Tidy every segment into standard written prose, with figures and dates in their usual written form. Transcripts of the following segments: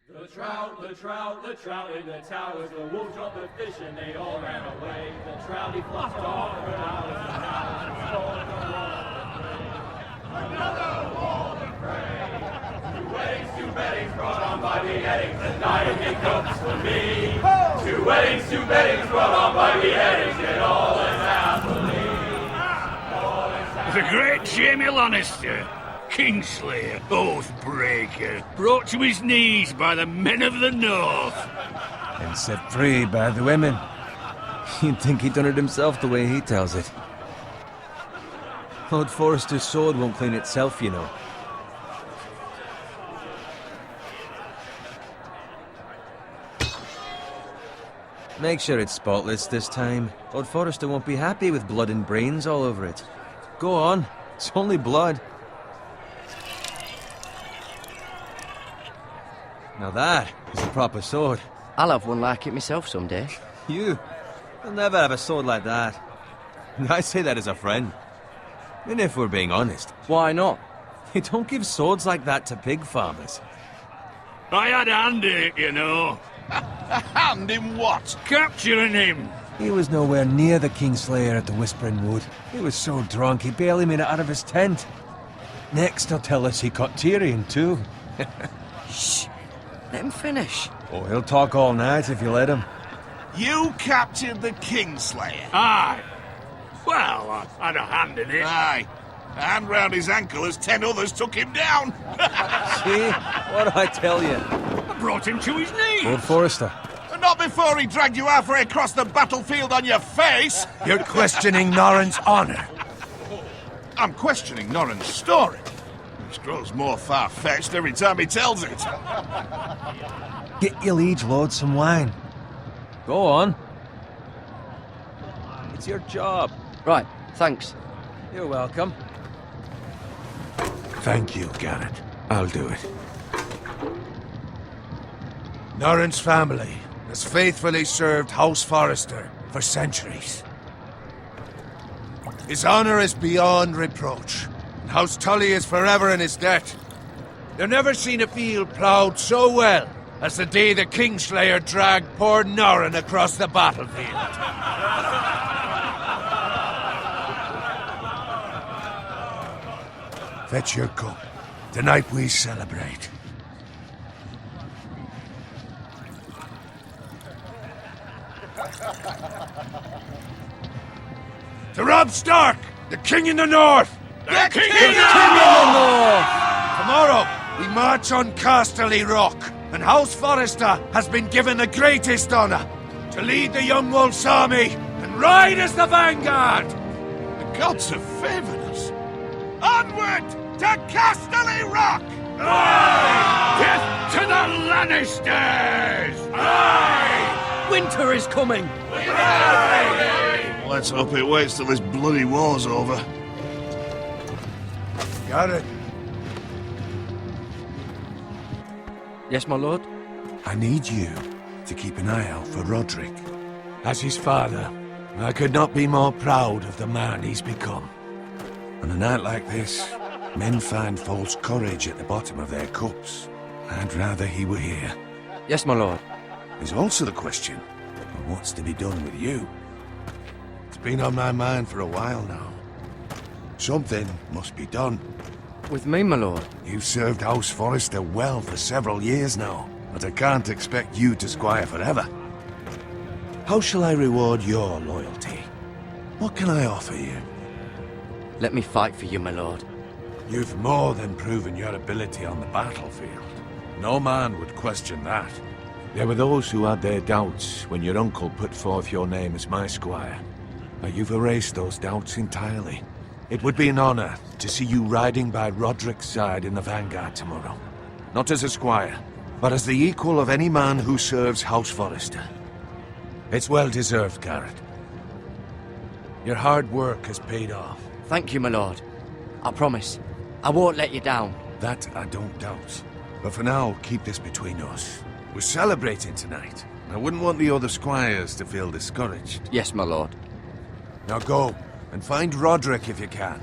The trout in the towers, the wolves dropped the fish and they all ran away. The trout he fluffed off for hours and hours. Another wall of prey. Two weddings brought on by beheadings, and dying comes for me. Two weddings brought on by beheadings, yet all is happily. The great Jaime Lannister, Kingslayer, Oathbreaker, brought to his knees by the men of the North. And set free by the women. You'd think he'd done it himself the way he tells it. Lord Forrester's sword won't clean itself, you know. Make sure it's spotless this time. Lord Forrester won't be happy with blood and brains all over it. Go on, it's only blood. Now that is a proper sword. I'll have one like it myself someday. You'll never have a sword like that. I say that as a friend. And if we're being honest, Why not? you don't give swords like that to pig farmers. I had a hand in it, you know. A hand in what? Capturing him. He was nowhere near the Kingslayer at the Whispering Wood. He was so drunk he barely made it out of his tent. Next he'll tell us he caught Tyrion too. Shh. Let him finish. Oh, he'll talk all night if you let him. You captured the Kingslayer? Aye. Well, I had a hand in it. Aye. A hand round his ankle as 10 others took him down. See? What did I tell you? I brought him to his knees. Lord Forrester. Not before he dragged you halfway across the battlefield on your face. You're questioning Norrin's honor. I'm questioning Norrin's story, which grows more far-fetched every time he tells it. Get your liege lord some wine. Go on. It's your job. Right, thanks. You're welcome. Thank you, Garrett. I'll do it. Norrin's family has faithfully served House Forrester for centuries. His honor is beyond reproach, and House Tully is forever in his debt. They've never seen a field ploughed so well as the day the Kingslayer dragged poor Norrin across the battlefield. Fetch your cup. Tonight we celebrate. To Robb Stark, the King in the North! The King in the North! Tomorrow, we march on Casterly Rock, and House Forrester has been given the greatest honor to lead the Young Wolf's army and ride as the vanguard! The gods have favored us. Onward to Casterly Rock! Aye! Death to the Lannisters! Aye! Winter is coming! Let's hope it waits till this bloody war's over. Got it. Yes, my lord? I need you to keep an eye out for Roderick. As his father, I could not be more proud of the man he's become. On a night like this, men find false courage at the bottom of their cups. I'd rather he were here. Yes, my lord. There's also the question of what's to be done with you. It's been on my mind for a while now. Something must be done. With me, my lord? You've served House Forrester well for several years now, but I can't expect you to squire forever. How shall I reward your loyalty? What can I offer you? Let me fight for you, my lord. You've more than proven your ability on the battlefield. No man would question that. There were those who had their doubts when your uncle put forth your name as my squire. But you've erased those doubts entirely. It would be an honor to see you riding by Roderick's side in the vanguard tomorrow. Not as a squire, but as the equal of any man who serves House Forrester. It's well deserved, Garrett. Your hard work has paid off. Thank you, my lord. I promise. I won't let you down. That I don't doubt. But for now, keep this between us. We're celebrating tonight. I wouldn't want the other squires to feel discouraged. Yes, my lord. Now go, and find Roderick if you can.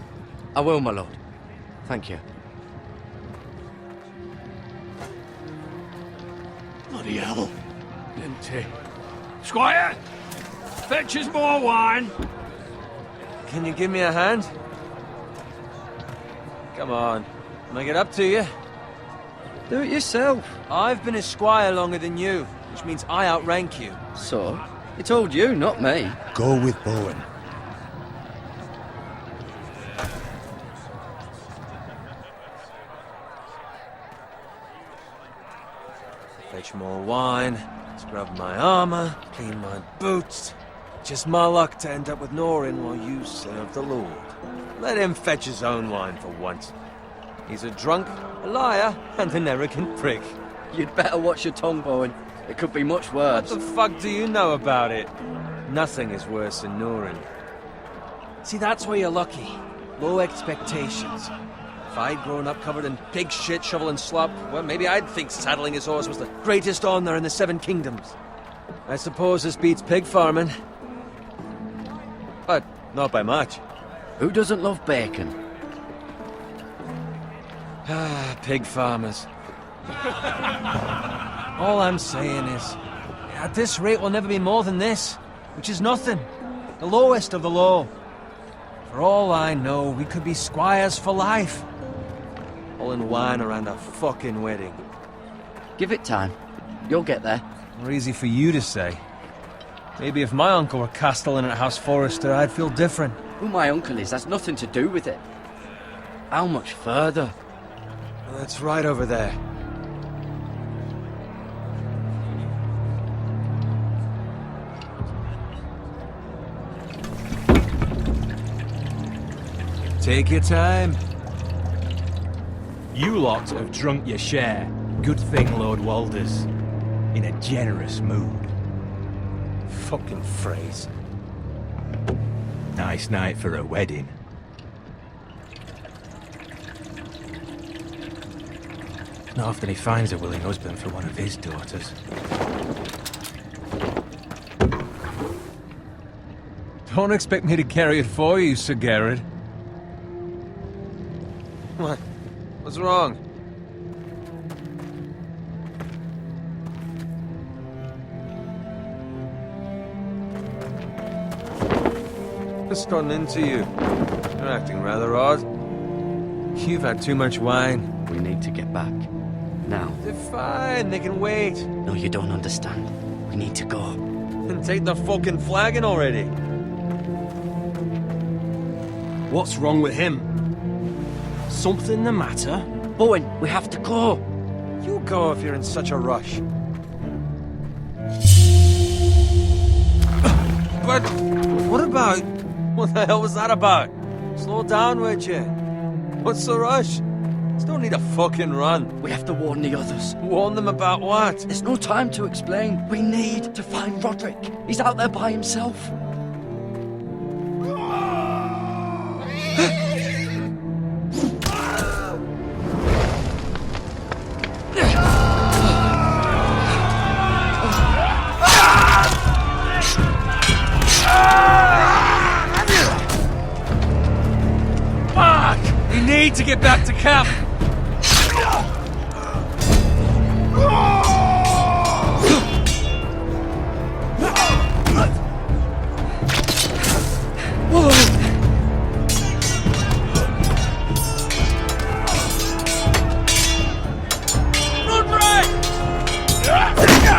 I will, my lord. Thank you. hell. Empty. Squire! Fetch us more wine! Can you give me a hand? Come on. Can I get up to you? Do it yourself. I've been a squire longer than you, which means I outrank you. So? He told you, not me. Go with Bowen. Fetch more wine, scrub my armor, clean my boots. Just my luck to end up with Norin while you serve the Lord. Let him fetch his own wine for once. He's a drunk, a liar, and an arrogant prick. You'd better watch your tongue, Bowen. It could be much What worse. the fuck do you know about it? Nothing is worse than Norin. See, that's where you're lucky. Low expectations. If I'd grown up covered in pig shit, shovel and slop, well, maybe I'd think saddling his horse was the greatest honor in the Seven Kingdoms. I suppose this beats pig farming. But not by much. Who doesn't love bacon? Ah, pig farmers. All I'm saying is, at this rate we'll never be more than this, which is nothing. The lowest of the low. For all I know, we could be squires for life. All in wine around a fucking wedding. Give it time. You'll get there. More easy for you to say. Maybe if my uncle were castellan at House Forrester, I'd feel different. Who my uncle is has nothing to do with it. How much further? That's right over there. Take your time. You lot have drunk your share. Good thing Lord Walder's in a generous mood. Fucking phrase. Nice night for a wedding. Not often he finds a willing husband for one of his daughters. Don't expect me to carry it for you, Sir Garrett. What? What's wrong? Just starting into you. You're acting rather odd. You've had too much wine. We need to get back. Now. They're fine, they can wait. No, you don't understand. We need to go. Then take the fucking flagon already. What's wrong with him? Something the matter? Bowen, we have to go. You go if you're in such a rush. But what about... What the hell was that about? Slow down, would you? What's the rush? Still need a fucking run. We have to warn the others. Warn them about what? There's no time to explain. We need to find Roderick. He's out there by himself. Fuck! We need to get back to camp.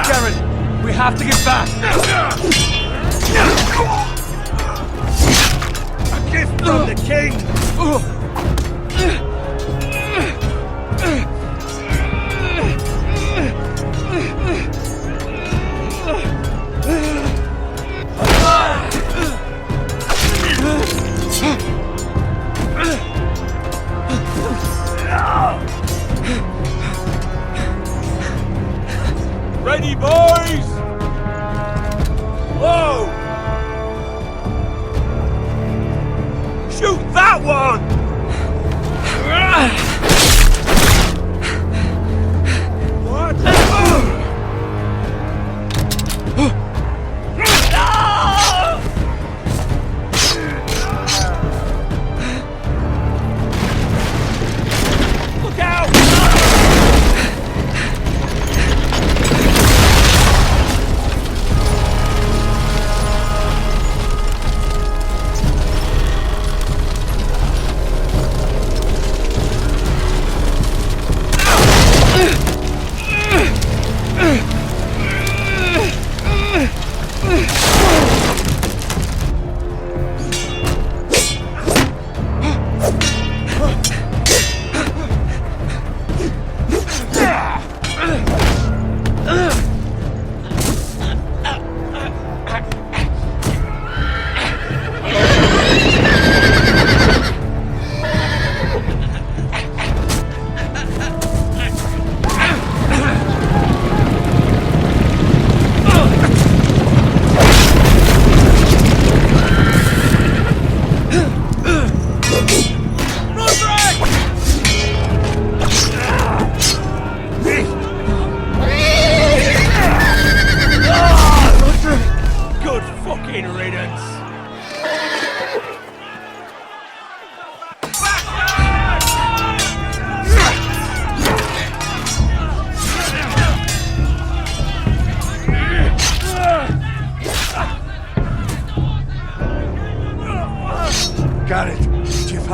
Garrett, we have to get back. A gift from the king. Ready, boys! Whoa! Shoot that one! What? Look out!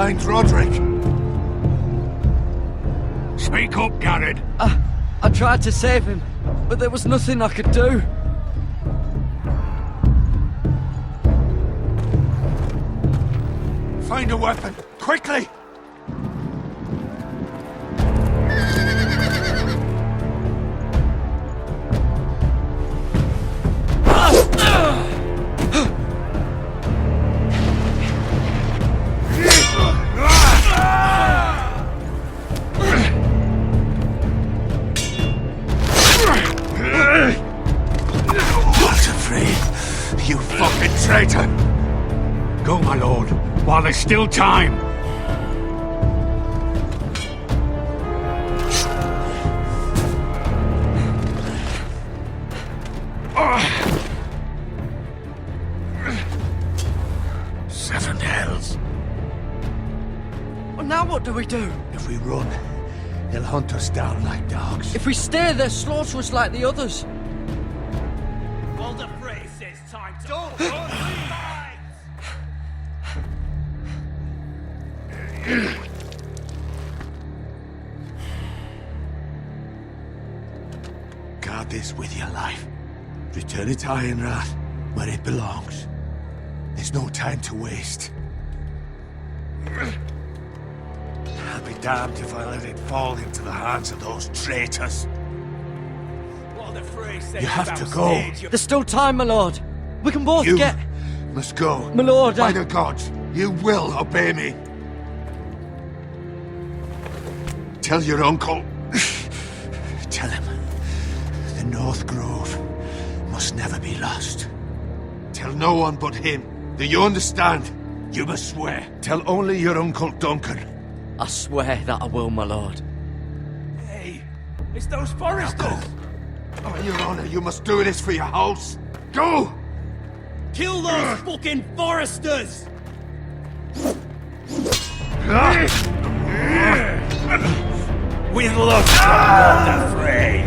find Roderick? Speak up, Garrett. I tried to save him, but there was nothing I could do. Find a weapon, quickly! You fucking traitor! Go, my lord, while there's still time. Seven hells. Well, now what do we do? If we run, they'll hunt us down like dogs. If we stay, they'll slaughter us like the others. Guard this with your life. Return it to Ironrath, where it belongs. There's no time to waste. I'll be damned if I let it fall into the hands of those traitors. You have to go. There's still time, my lord. We can both You get... must go. My lord, By the gods, you will obey me. Tell your uncle. Tell him. The North Grove must never be lost. Tell no one but him. Do you understand? You must swear. Tell only your Uncle Duncan. I swear that I will, my lord. Hey, it's those Forresters! Now go. On your honor, you must do this for your house. Go! Kill those fucking Forresters! With luck, I'm not afraid.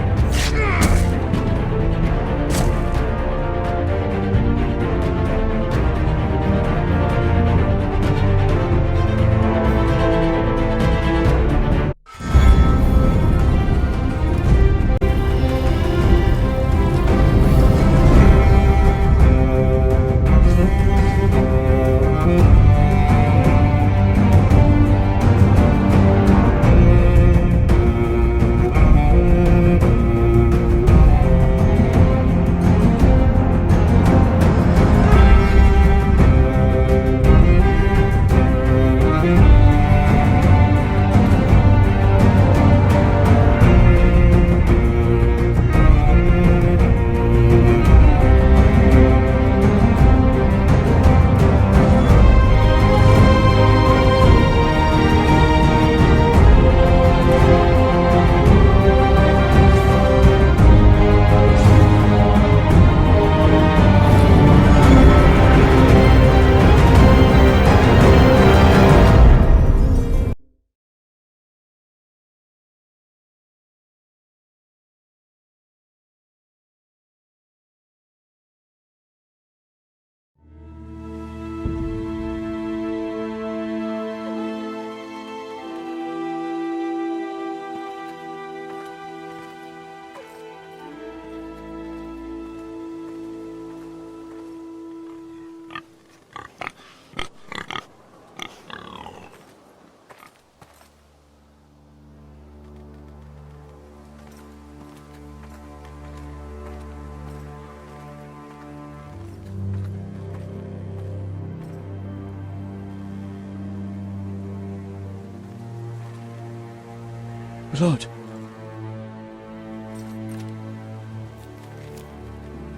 Lord.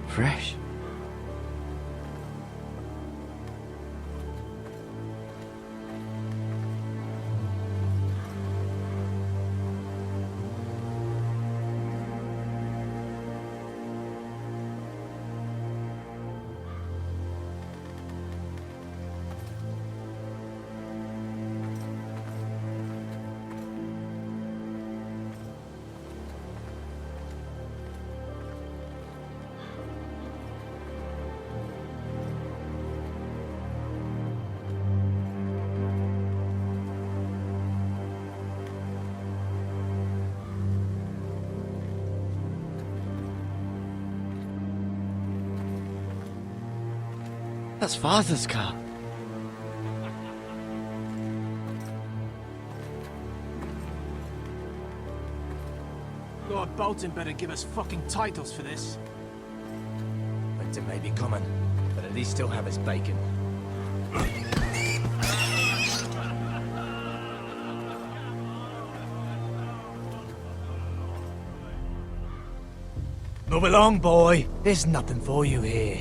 Fresh. That's Father's car. Lord Bolton better give us fucking titles for this. Winter may be coming, but at least he'll have his bacon. Move along, boy. There's nothing for you here.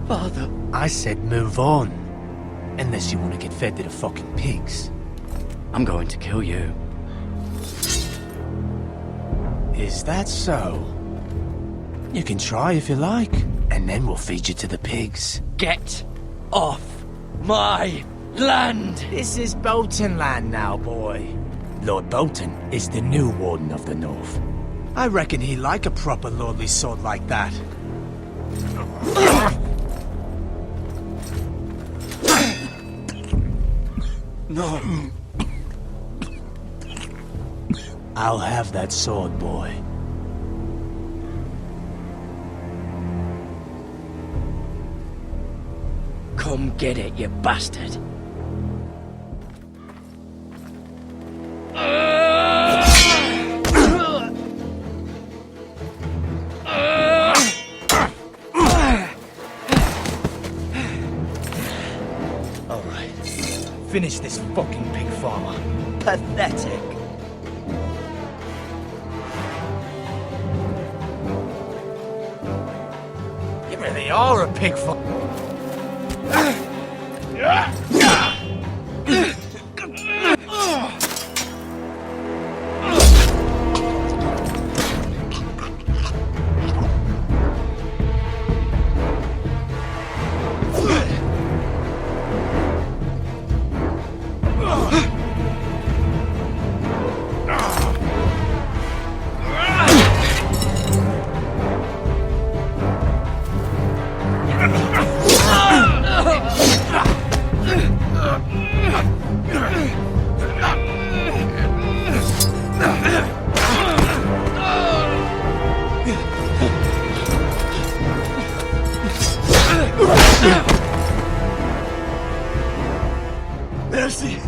Father. I said move on. Unless you want to get fed to the fucking pigs. I'm going to kill you. Is that so? You can try if you like, and then we'll feed you to the pigs. Get off my land! This is Bolton land now, boy. Lord Bolton is the new Warden of the North. I reckon he like a proper lordly sword like that. No. I'll have that sword, boy. Come get it, you bastard. Alright. Finish this fucking pig farmer. Pathetic. You really are a pig farmer. Mercy!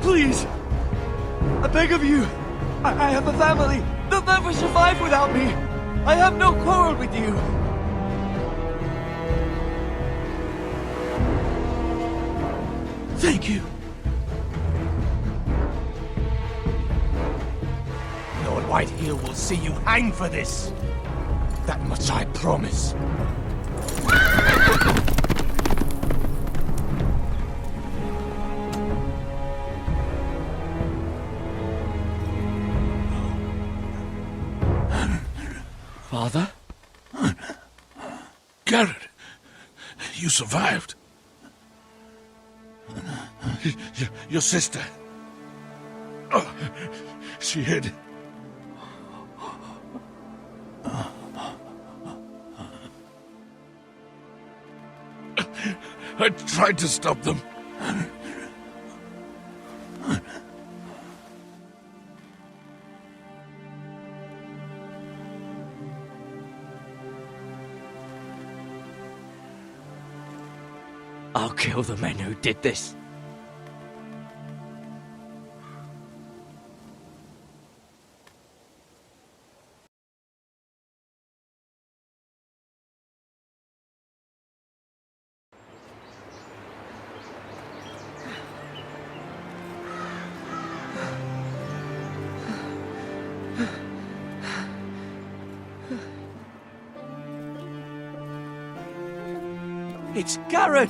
Please! I beg of you! I have a family! They'll never survive without me! I have no quarrel with you! Thank you! Lord Whitehill will see you hang for this. That much I promise. Father? Garrett, you survived. Your sister. Oh, she hid. I tried to stop them. I'll kill the men who did this. It's Garrett!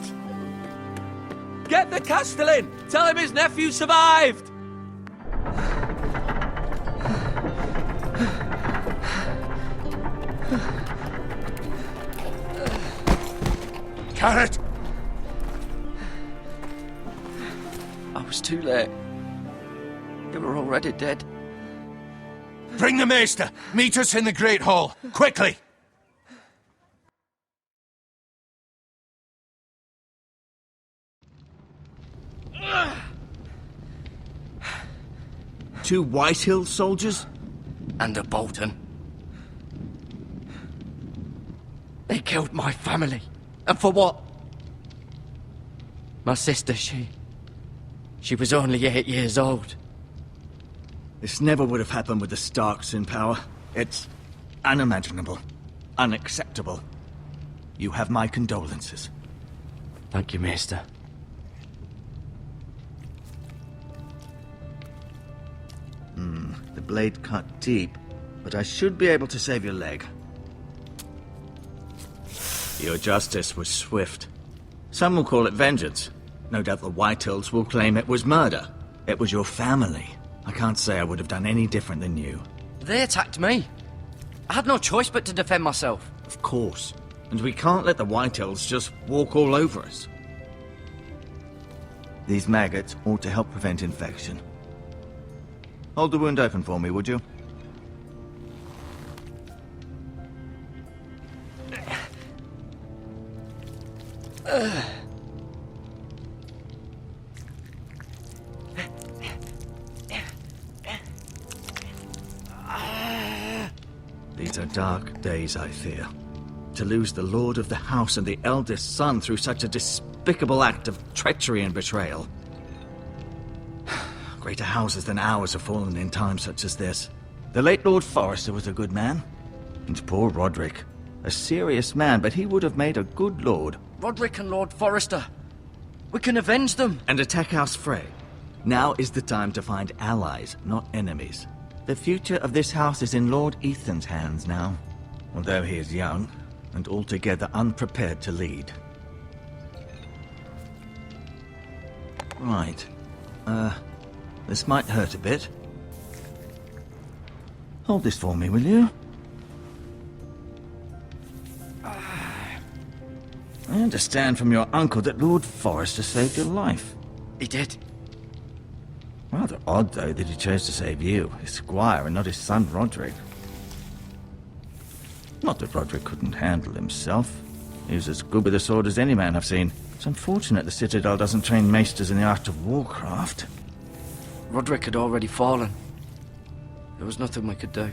Get the Castellan! Tell him his nephew survived! Garrett! I was too late. They were already dead. Bring the maester! Meet us in the Great Hall! Quickly! Two Whitehill soldiers? And a Bolton. They killed my family. And for what? My sister, she was only 8 years old. This never would have happened with the Starks in power. It's unimaginable. Unacceptable. You have my condolences. Thank you, Maester. The blade cut deep, but I should be able to save your leg. Your justice was swift. Some will call it vengeance. No doubt the Whitehills will claim it was murder. It was your family. I can't say I would have done any different than you. They attacked me. I had no choice but to defend myself. Of course. And we can't let the Whitehills just walk all over us. These maggots ought to help prevent infection. Hold the wound open for me, would you? These are dark days, I fear. To lose the Lord of the House and the eldest son through such a despicable act of treachery and betrayal. Greater houses than ours have fallen in times such as this. The late Lord Forrester was a good man. And poor Roderick. A serious man, but he would have made a good lord. Roderick and Lord Forrester. We can avenge them. And attack House Frey. Now is the time to find allies, not enemies. The future of this house is in Lord Ethan's hands now. Although he is young, and altogether unprepared to lead. Right. This might hurt a bit. Hold this for me, will you? I understand from your uncle that Lord Forrester saved your life. He did. Rather odd, though, that he chose to save you, his squire, and not his son Roderick. Not that Roderick couldn't handle himself. He was as good with a sword as any man I've seen. It's unfortunate the Citadel doesn't train maesters in the art of warcraft. Roderick had already fallen. There was nothing we could do.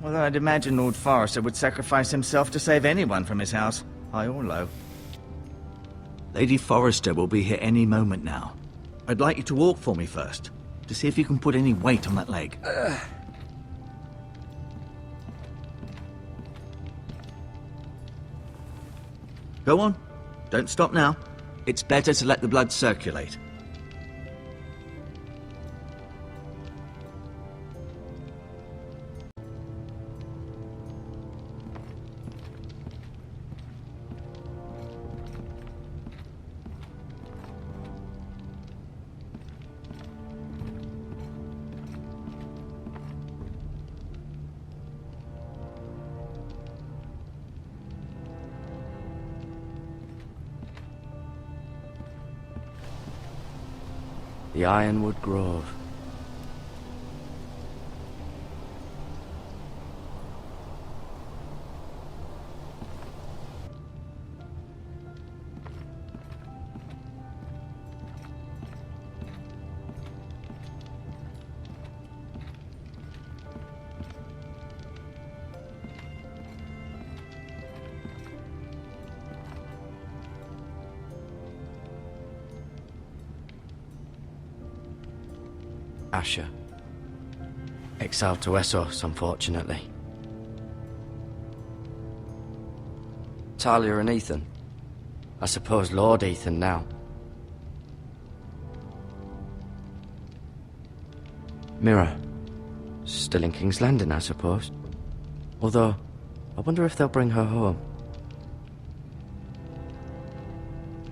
Well, I'd imagine Lord Forrester would sacrifice himself to save anyone from his house, high or low. Lady Forrester will be here any moment now. I'd like you to walk for me first, to see if you can put any weight on that leg. Go on. Don't stop now. It's better to let the blood circulate. The Ironwood Grove. Asher. Exiled to Westeros, unfortunately. Talia and Ethan. I suppose Lord Ethan now. Mira. Still in King's Landing, I suppose. Although, I wonder if they'll bring her home.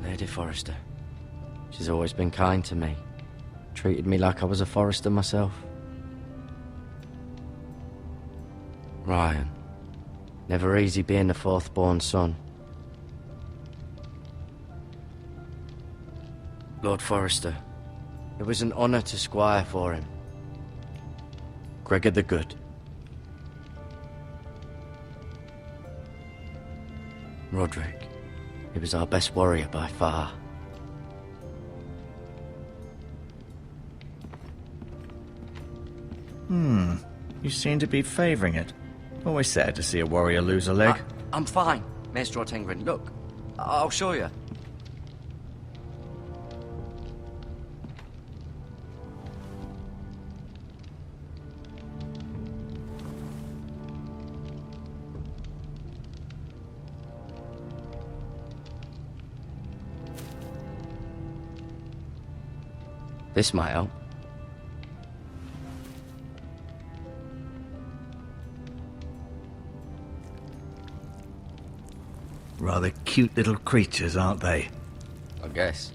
Lady Forrester. She's always been kind to me. Treated me like I was a Forrester myself. Ryan. Never easy being the fourth-born son. Lord Forrester. It was an honor to squire for him. Gregor the Good. Roderick. He was our best warrior by far. You seem to be favoring it. Always sad to see a warrior lose a leg. I'm fine, Maester Ortengren. Look, I'll show you. This might help. Rather cute little creatures, aren't they? I guess.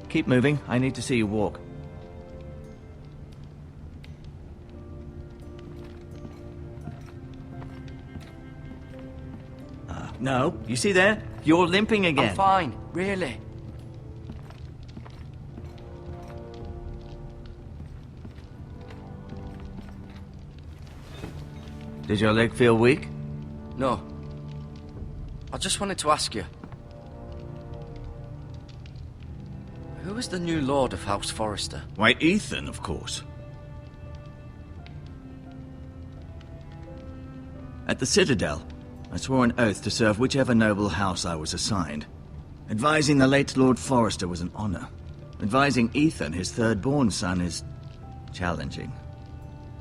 Keep moving. I need to see you walk. No, you see there? You're limping again. I'm fine, really. Did your leg feel weak? No. I just wanted to ask you. Who is the new Lord of House Forrester? Why, Ethan, of course. At the Citadel, I swore an oath to serve whichever noble house I was assigned. Advising the late Lord Forrester was an honor. Advising Ethan, his third-born son, is challenging.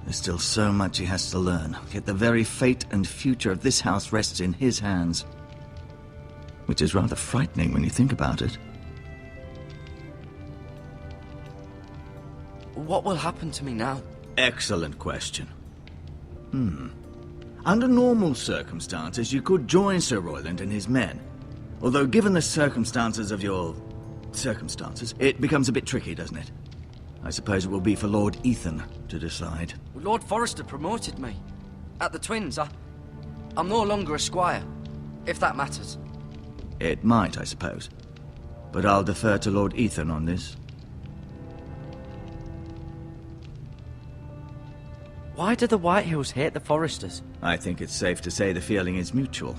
There's still so much he has to learn, yet the very fate and future of this house rests in his hands. Which is rather frightening when you think about it. What will happen to me now? Excellent question. Under normal circumstances, you could join Sir Royland and his men. Although given the circumstances of your... circumstances, it becomes a bit tricky, doesn't it? I suppose it will be for Lord Ethan to decide. Lord Forrester promoted me. At the Twins, I'm no longer a squire, if that matters. It might, I suppose. But I'll defer to Lord Ethan on this. Why do the Whitehills hate the Forresters? I think it's safe to say the feeling is mutual.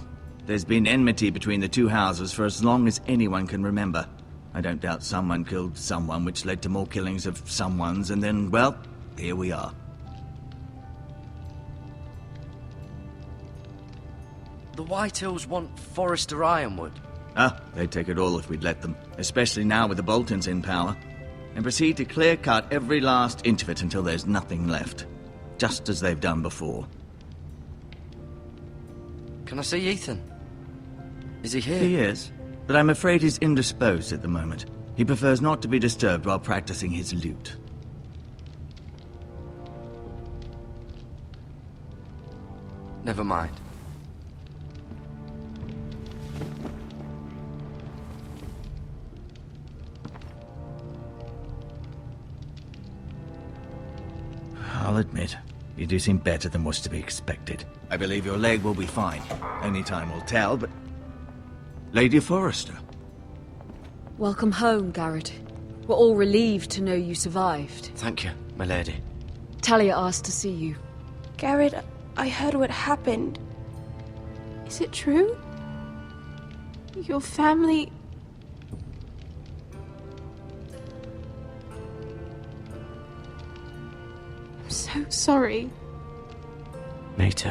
There's been enmity between the two houses for as long as anyone can remember. I don't doubt someone killed someone, which led to more killings of someones, and then, well, here we are. The Whitehills want Forrester Ironwood. They'd take it all if we'd let them, especially now with the Boltons in power, and proceed to clear-cut every last inch of it until there's nothing left. Just as they've done before. Can I see Ethan? Is he here? He is, but I'm afraid he's indisposed at the moment. He prefers not to be disturbed while practicing his lute. Never mind. I'll admit, you do seem better than was to be expected. I believe your leg will be fine. Only time will tell, but... Lady Forrester. Welcome home, Garrett. We're all relieved to know you survived. Thank you, my lady. Talia asked to see you. Garrett, I heard what happened. Is it true? Your family... I'm so sorry. Me too.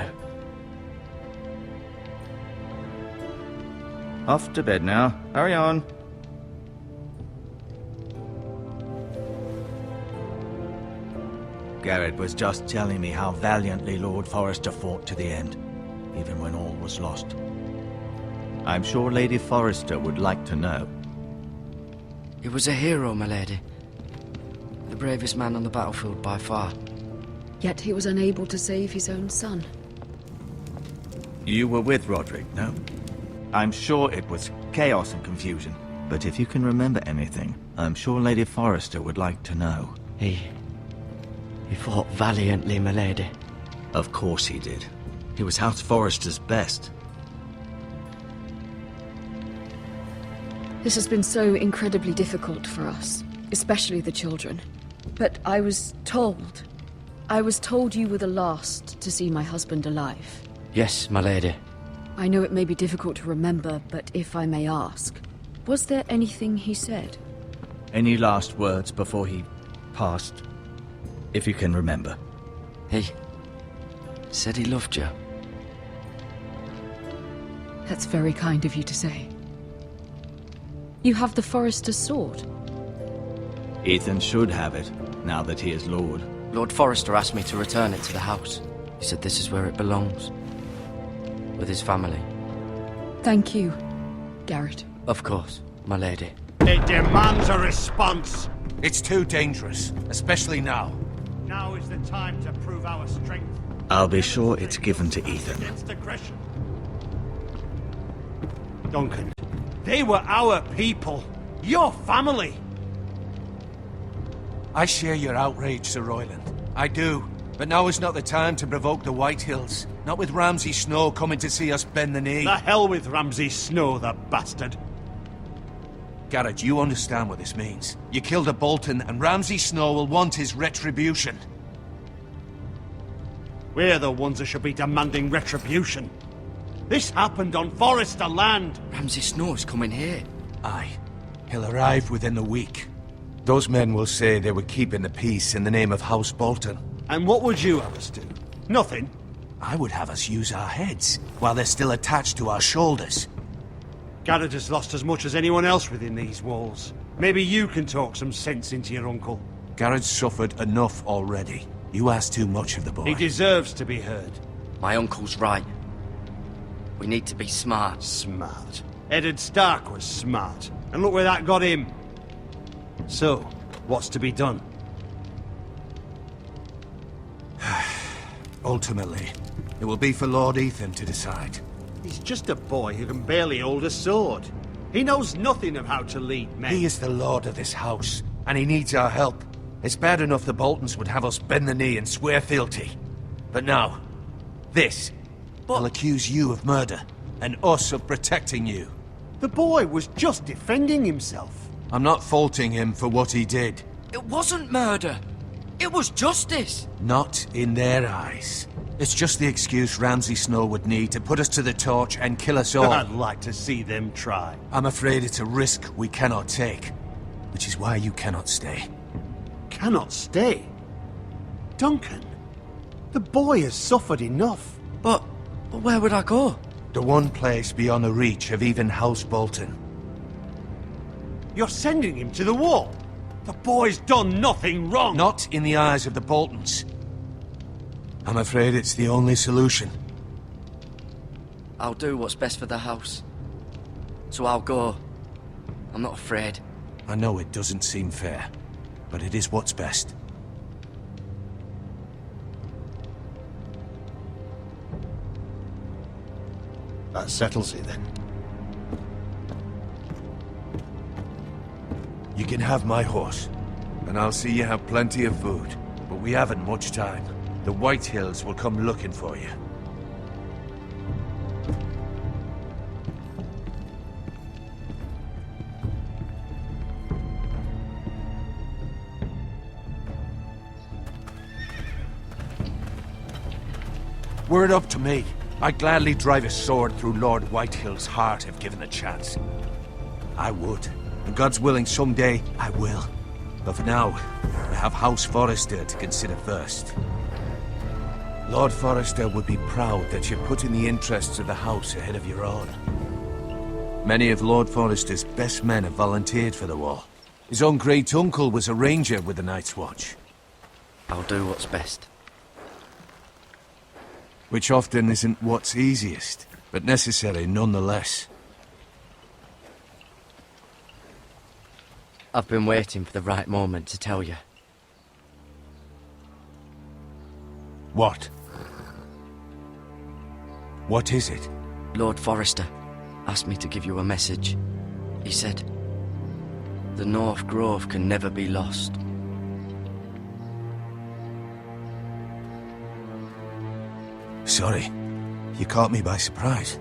Off to bed now. Hurry on. Garrett was just telling me how valiantly Lord Forrester fought to the end, even when all was lost. I'm sure Lady Forrester would like to know. He was a hero, my lady. The bravest man on the battlefield by far. Yet he was unable to save his own son. You were with Roderick, no? I'm sure it was chaos and confusion. But if you can remember anything, I'm sure Lady Forrester would like to know. He fought valiantly, my lady. Of course he did. He was House Forrester's best. This has been so incredibly difficult for us, especially the children. But I was told you were the last to see my husband alive. Yes, my lady. I know it may be difficult to remember, but if I may ask, was there anything he said? Any last words before he passed? If you can remember. He said he loved you. That's very kind of you to say. You have the Forrester's sword. Ethan should have it, now that he is Lord. Lord Forrester asked me to return it to the house. He said this is where it belongs. With his family. Thank you, Garrett. Of course, my lady. It demands a response. It's too dangerous, especially now. Now is the time to prove our strength. I'll be sure it's given to Ethan. Against aggression. Duncan, they were our people. Your family. I share your outrage, Sir Royland. I do. But now is not the time to provoke the Whitehills. Not with Ramsay Snow coming to see us bend the knee. The hell with Ramsay Snow, the bastard. Garrett, you understand what this means. You killed a Bolton, and Ramsay Snow will want his retribution. We're the ones that should be demanding retribution. This happened on Forrester land. Ramsay Snow's coming here. Aye. He'll arrive within the week. Those men will say they were keeping the peace in the name of House Bolton. And what would you have us do? Nothing. I would have us use our heads, while they're still attached to our shoulders. Garrett has lost as much as anyone else within these walls. Maybe you can talk some sense into your uncle. Garrett's suffered enough already. You ask too much of the boy. He deserves to be heard. My uncle's right. We need to be smart. Smart. Eddard Stark was smart. And look where that got him. So, what's to be done? Ultimately, it will be for Lord Ethan to decide. He's just a boy who can barely hold a sword. He knows nothing of how to lead men. He is the lord of this house, and he needs our help. It's bad enough the Boltons would have us bend the knee and swear fealty. But now, this will accuse you of murder, and us of protecting you. The boy was just defending himself. I'm not faulting him for what he did. It wasn't murder. It was justice. Not in their eyes. It's just the excuse Ramsay Snow would need to put us to the torch and kill us all. I'd like to see them try. I'm afraid it's a risk we cannot take, which is why you cannot stay. Cannot stay? Duncan, the boy has suffered enough. But where would I go? The one place beyond the reach of even House Bolton. You're sending him to the wall. The boy's done nothing wrong. Not in the eyes of the Boltons. I'm afraid it's the only solution. I'll do what's best for the house. So I'll go. I'm not afraid. I know it doesn't seem fair, but it is what's best. That settles it then. You can have my horse, and I'll see you have plenty of food. But we haven't much time. The Whitehills will come looking for you. Were it up to me, I'd gladly drive a sword through Lord Whitehill's heart if given a chance. I would. And God's willing, someday I will. But for now, I have House Forrester to consider first. Lord Forrester would be proud that you're putting the interests of the house ahead of your own. Many of Lord Forrester's best men have volunteered for the war. His own great-uncle was a ranger with the Night's Watch. I'll do what's best. Which often isn't what's easiest, but necessary nonetheless. I've been waiting for the right moment to tell you. What? What is it? Lord Forrester asked me to give you a message. He said, the North Grove can never be lost. Sorry, you caught me by surprise.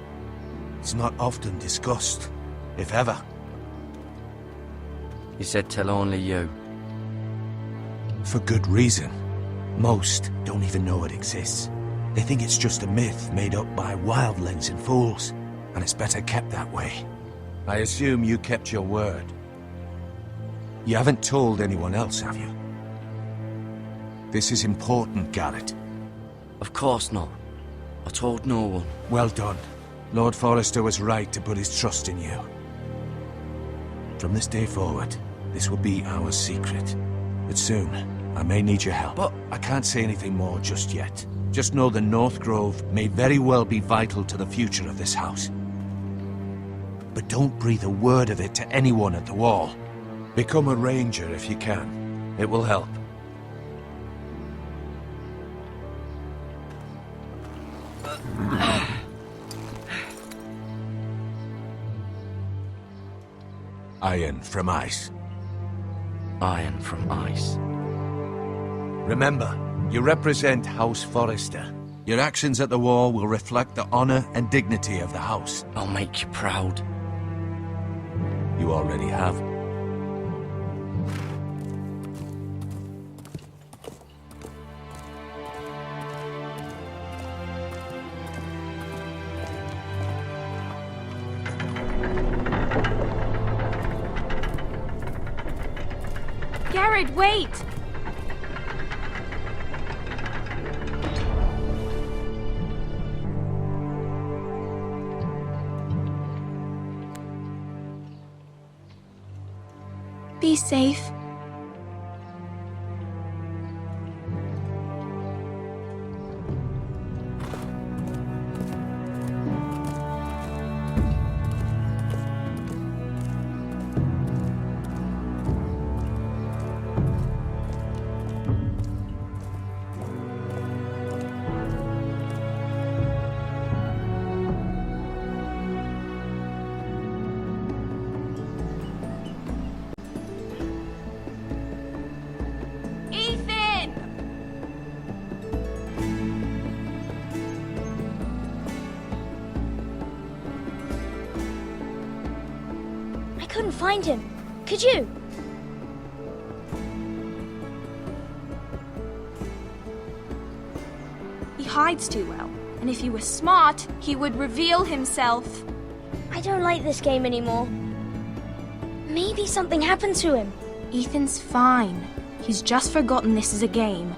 It's not often discussed, if ever. He said tell only you. For good reason. Most don't even know it exists. They think it's just a myth made up by wildlings and fools, and it's better kept that way. I assume you kept your word. You haven't told anyone else, have you? This is important, Garrett. Of course not. I told no one. Well done. Lord Forrester was right to put his trust in you. From this day forward, this will be our secret. But soon, I may need your help. But I can't say anything more just yet. Just know the North Grove may very well be vital to the future of this house. But don't breathe a word of it to anyone at the Wall. Become a ranger if you can. It will help. Iron from ice. Iron from ice. Remember, you represent House Forrester. Your actions at the war will reflect the honor and dignity of the house. I'll make you proud. You already have. Garrett, wait! Be safe. Couldn't find him. Could you? He hides too well, and if he were smart, he would reveal himself. I don't like this game anymore. Maybe something happened to him. Ethan's fine. He's just forgotten this is a game.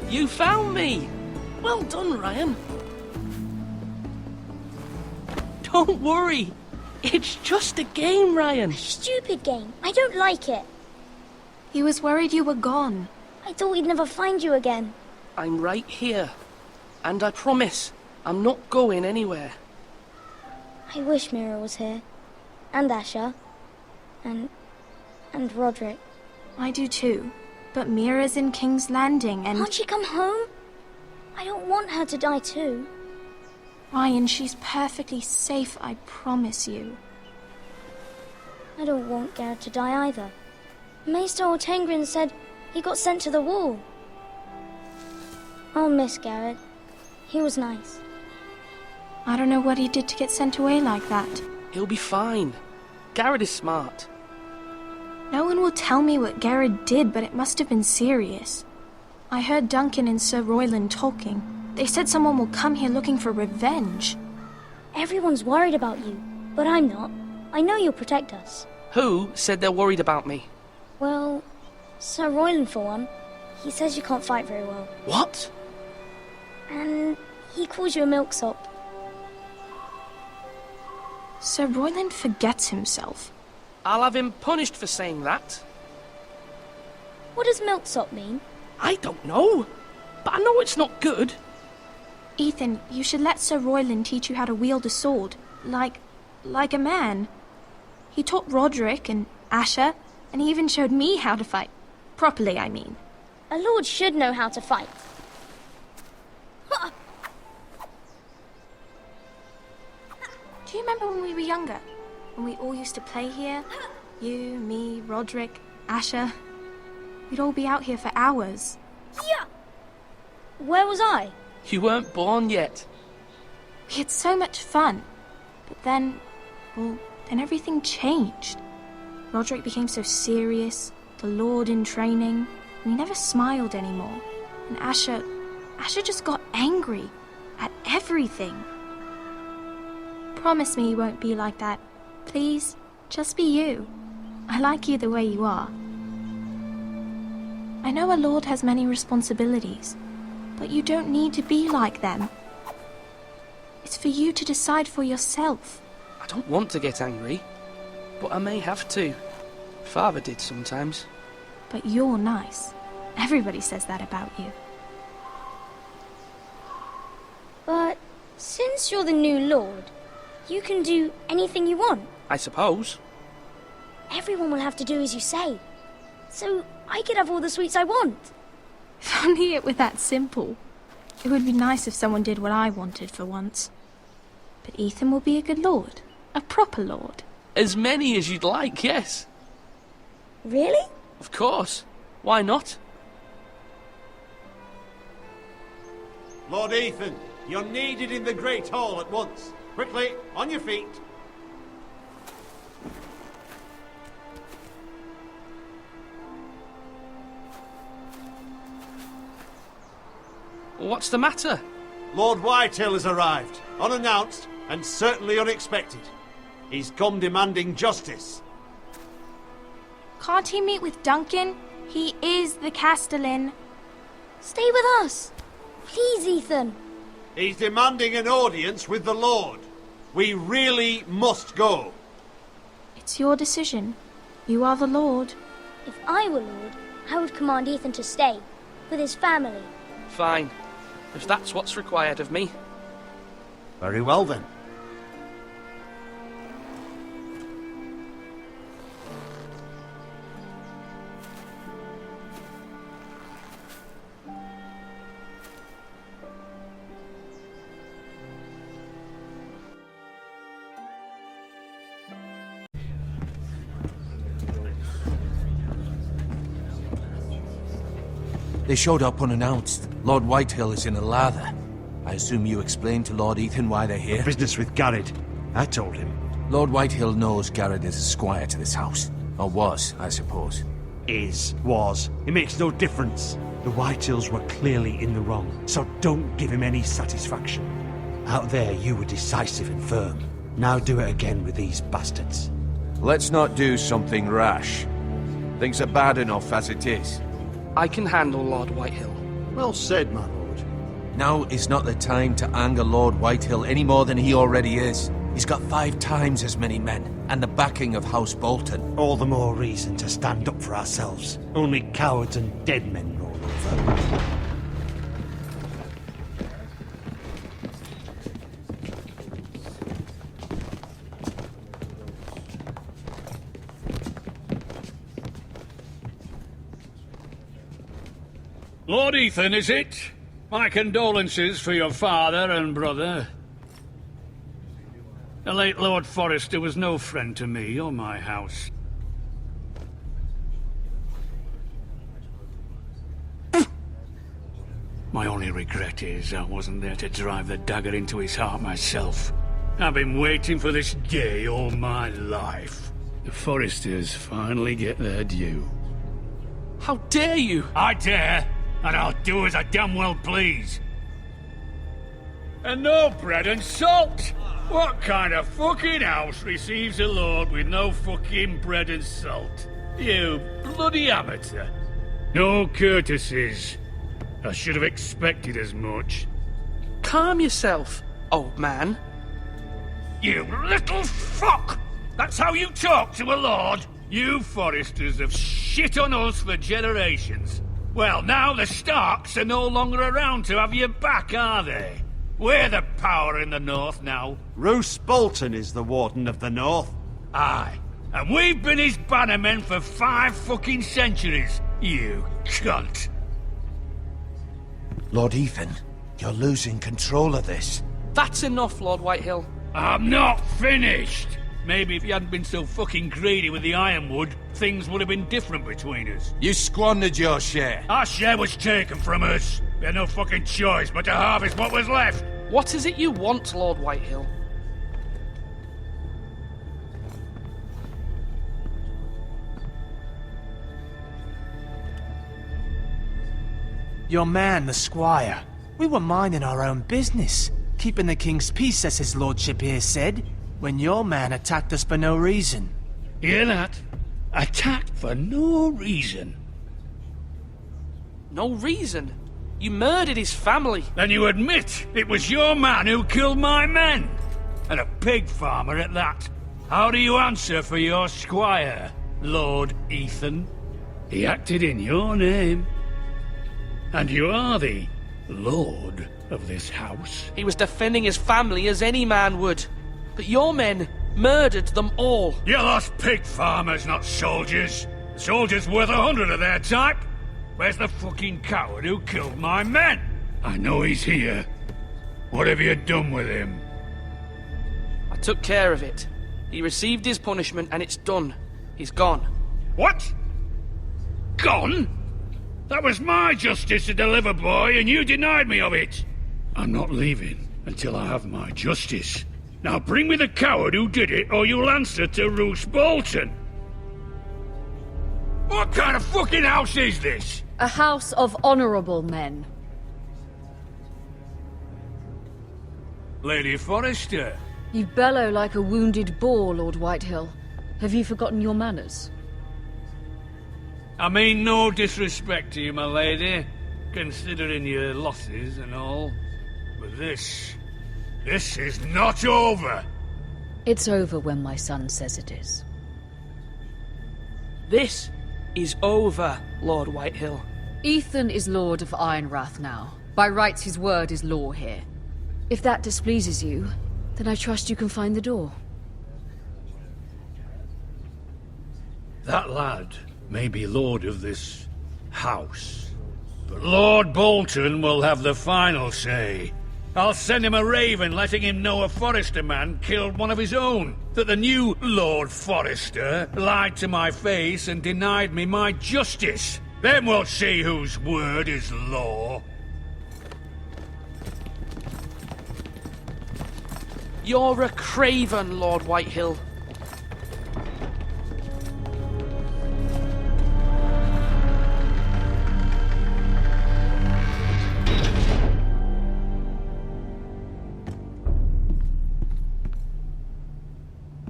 You found me! Well done, Ryan. Don't worry. It's just a game, Ryan. A stupid game. I don't like it. He was worried you were gone. I thought we'd never find you again. I'm right here. And I promise, I'm not going anywhere. I wish Mira was here. And Asher. And Roderick. I do too. But Mira's in King's Landing and... Can't she come home? I don't want her to die too. Ryan, she's perfectly safe, I promise you. I don't want Garrett to die either. Maester Ortengrin said he got sent to the Wall. I'll miss Garrett. He was nice. I don't know what he did to get sent away like that. He'll be fine. Garrett is smart. No one will tell me what Garrett did, but it must have been serious. I heard Duncan and Sir Royland talking. They said someone will come here looking for revenge. Everyone's worried about you, but I'm not. I know you'll protect us. Who said they're worried about me? Well, Sir Royland for one. He says you can't fight very well. What? And he calls you a milksop. Sir Royland forgets himself. I'll have him punished for saying that. What does milksop mean? I don't know, but I know it's not good. Ethan, you should let Sir Royland teach you how to wield a sword. Like a man. He taught Roderick and Asher, and he even showed me how to fight. Properly, I mean. A lord should know how to fight. Do you remember when we were younger? When we all used to play here? You, me, Roderick, Asher. We'd all be out here for hours. Yeah! Where was I? You weren't born yet. We had so much fun. But then everything changed. Roderick became so serious, the Lord in training, and he never smiled anymore. And Asher, Asher just got angry at everything. Promise me you won't be like that. Please, just be you. I like you the way you are. I know a lord has many responsibilities, but you don't need to be like them. It's for you to decide for yourself. I don't want to get angry, but I may have to. Father did sometimes. But you're nice. Everybody says that about you. But since you're the new lord, you can do anything you want. I suppose. Everyone will have to do as you say. So I could have all the sweets I want. If only it were that simple. It would be nice if someone did what I wanted for once. But Ethan will be a good lord. A proper lord. As many as you'd like, yes. Really? Of course. Why not? Lord Ethan, you're needed in the Great Hall at once. Quickly, on your feet. What's the matter? Lord Whitehill has arrived, unannounced and certainly unexpected. He's come demanding justice. Can't he meet with Duncan? He is the Castellan. Stay with us. Please, Ethan. He's demanding an audience with the Lord. We really must go. It's your decision. You are the lord. If I were lord, I would command Ethan to stay, with his family. Fine. If that's what's required of me. Very well then. They showed up unannounced. Lord Whitehill is in a lather. I assume you explained to Lord Ethan why they're here? Business with Garrett. I told him. Lord Whitehill knows Garrett is a squire to this house. Or was, I suppose. Was. It makes no difference. The Whitehills were clearly in the wrong, so don't give him any satisfaction. Out there, you were decisive and firm. Now do it again with these bastards. Let's not do something rash. Things are bad enough as it is. I can handle Lord Whitehill. Well said, my lord. Now is not the time to anger Lord Whitehill any more than he already is. He's got 5 times as many men, and the backing of House Bolton. All the more reason to stand up for ourselves. Only cowards and dead men roll over. Lord Ethan, is it? My condolences for your father and brother. The late Lord Forrester was no friend to me or my house. My only regret is I wasn't there to drive the dagger into his heart myself. I've been waiting for this day all my life. The Forresters finally get their due. How dare you! I dare, and I'll do as I damn well please. And no bread and salt! What kind of fucking house receives a lord with no fucking bread and salt? You bloody amateur. No courtesies. I should have expected as much. Calm yourself, old man. You little fuck! That's how you talk to a lord? You Forresters have shit on us for generations. Well, now the Starks are no longer around to have your back, are they? We're the power in the north now. Roose Bolton is the Warden of the North. Aye. And we've been his bannermen for 5 fucking centuries, you cunt. Lord Ethan, you're losing control of this. That's enough, Lord Whitehill. I'm not finished! Maybe if you hadn't been so fucking greedy with the Ironwood, things would have been different between us. You squandered your share. Our share was taken from us. We had no fucking choice but to harvest what was left. What is it you want, Lord Whitehill? Your man, the squire. We were minding our own business, keeping the king's peace, as his lordship here said, when your man attacked us for no reason. Hear that? Attacked for no reason. No reason? You murdered his family. Then you admit it was your man who killed my men? And a pig farmer at that. How do you answer for your squire, Lord Ethan? He acted in your name. And you are the lord of this house. He was defending his family as any man would. But your men murdered them all. You lost pig farmers, not soldiers. The soldiers worth 100 of their type. Where's the fucking coward who killed my men? I know he's here. What have you done with him? I took care of it. He received his punishment and it's done. He's gone. What? Gone? That was my justice to deliver, boy, and you denied me of it. I'm not leaving until I have my justice. Now bring me the coward who did it, or you'll answer to Roose Bolton. What kind of fucking house is this? A house of honorable men. Lady Forrester. You bellow like a wounded boar, Lord Whitehill. Have you forgotten your manners? I mean no disrespect to you, my lady, considering your losses and all. But this is not over. It's over when my son says it is. This is over, Lord Whitehill. Ethan is Lord of Ironrath now. By rights, his word is law here. If that displeases you, then I trust you can find the door. That lad may be lord of this house, but Lord Bolton will have the final say. I'll send him a raven letting him know a Forrester man killed one of his own, that the new Lord Forrester lied to my face and denied me my justice. Then we'll see whose word is law. You're a craven, Lord Whitehill.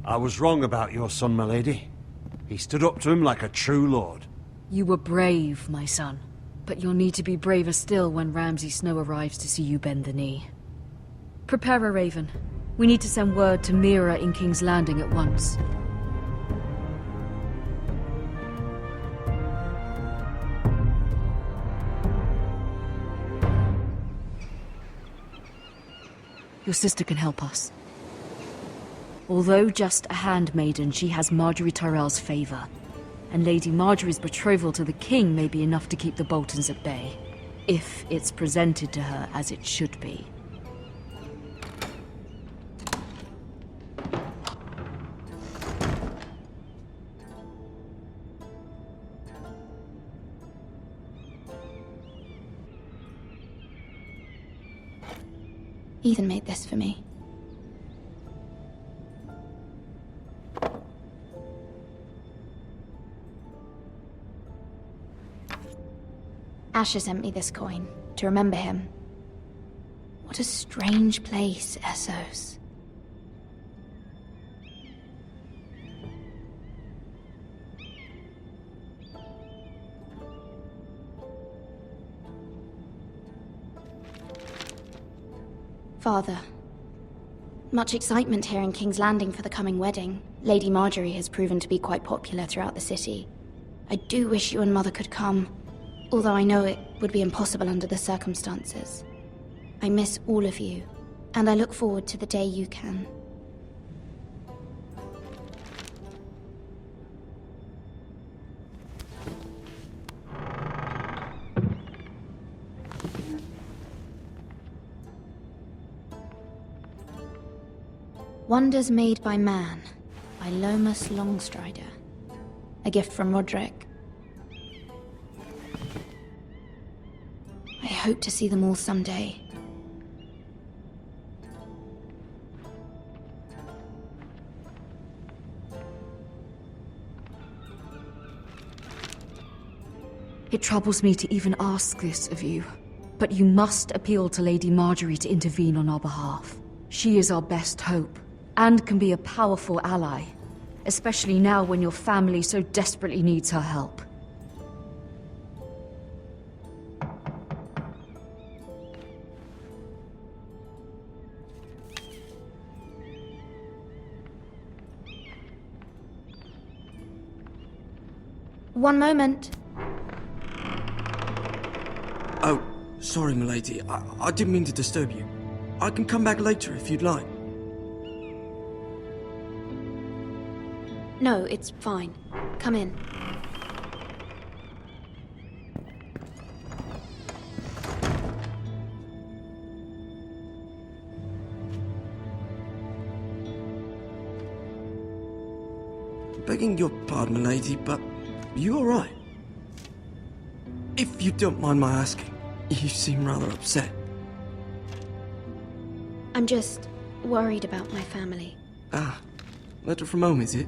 I was wrong about your son, my lady. He stood up to him like a true lord. You were brave, my son. But you'll need to be braver still when Ramsay Snow arrives to see you bend the knee. Prepare a raven. We need to send word to Mira in King's Landing at once. Your sister can help us. Although just a handmaiden, she has Marjorie Tyrell's favor. And Lady Marjorie's betrothal to the king may be enough to keep the Boltons at bay. If it's presented to her as it should be. Ethan made this for me. Asher sent me this coin, to remember him. What a strange place, Essos. Father, much excitement here in King's Landing for the coming wedding. Lady Marjorie has proven to be quite popular throughout the city. I do wish you and Mother could come, although I know it would be impossible under the circumstances. I miss all of you, and I look forward to the day you can. Wonders Made by Man, by Lomas Longstrider. A gift from Roderick. I hope to see them all someday. It troubles me to even ask this of you, But you must appeal to Lady Marjorie to intervene on our behalf. She is our best hope, and can be a powerful ally. Especially now when your family so desperately needs her help. One moment. Oh, sorry, milady. I didn't mean to disturb you. I can come back later if you'd like. No, it's fine. Come in. Begging your pardon, milady, but you all right? If you don't mind my asking, you seem rather upset. I'm just worried about my family. Ah, letter from home, is it?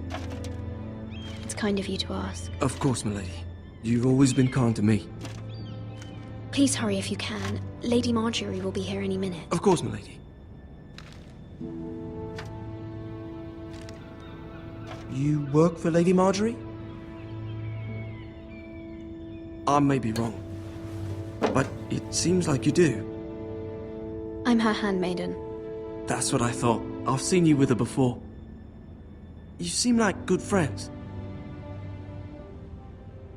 It's kind of you to ask. Of course, milady. You've always been kind to me. Please hurry if you can. Lady Marjorie will be here any minute. Of course, milady. You work for Lady Marjorie? I may be wrong, but it seems like you do. I'm her handmaiden. That's what I thought. I've seen you with her before. You seem like good friends.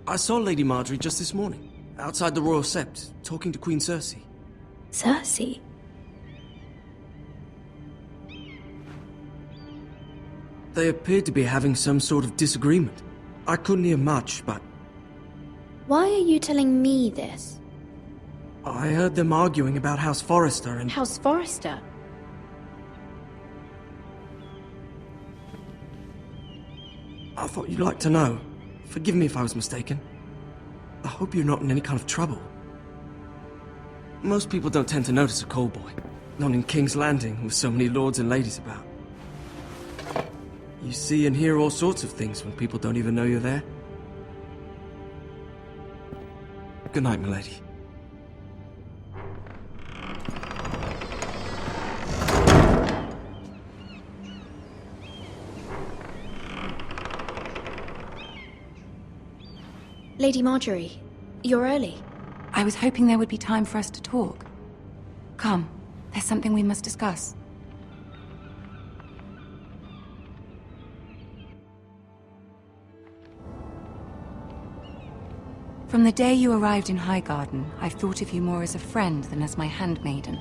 I saw Lady Marjorie just this morning, outside the Royal Sept, talking to Queen Cersei. Cersei? They appeared to be having some sort of disagreement. I couldn't hear much, but Why are you telling me this? I heard them arguing about House Forrester and... House Forrester? I thought you'd like to know. Forgive me if I was mistaken. I hope you're not in any kind of trouble. Most people don't tend to notice a call boy. Not in King's Landing, with so many lords and ladies about. You see and hear all sorts of things when people don't even know you're there. Good night, milady. Lady Marjorie, you're early. I was hoping there would be time for us to talk. Come, there's something we must discuss. From the day you arrived in Highgarden, I've thought of you more as a friend than as my handmaiden.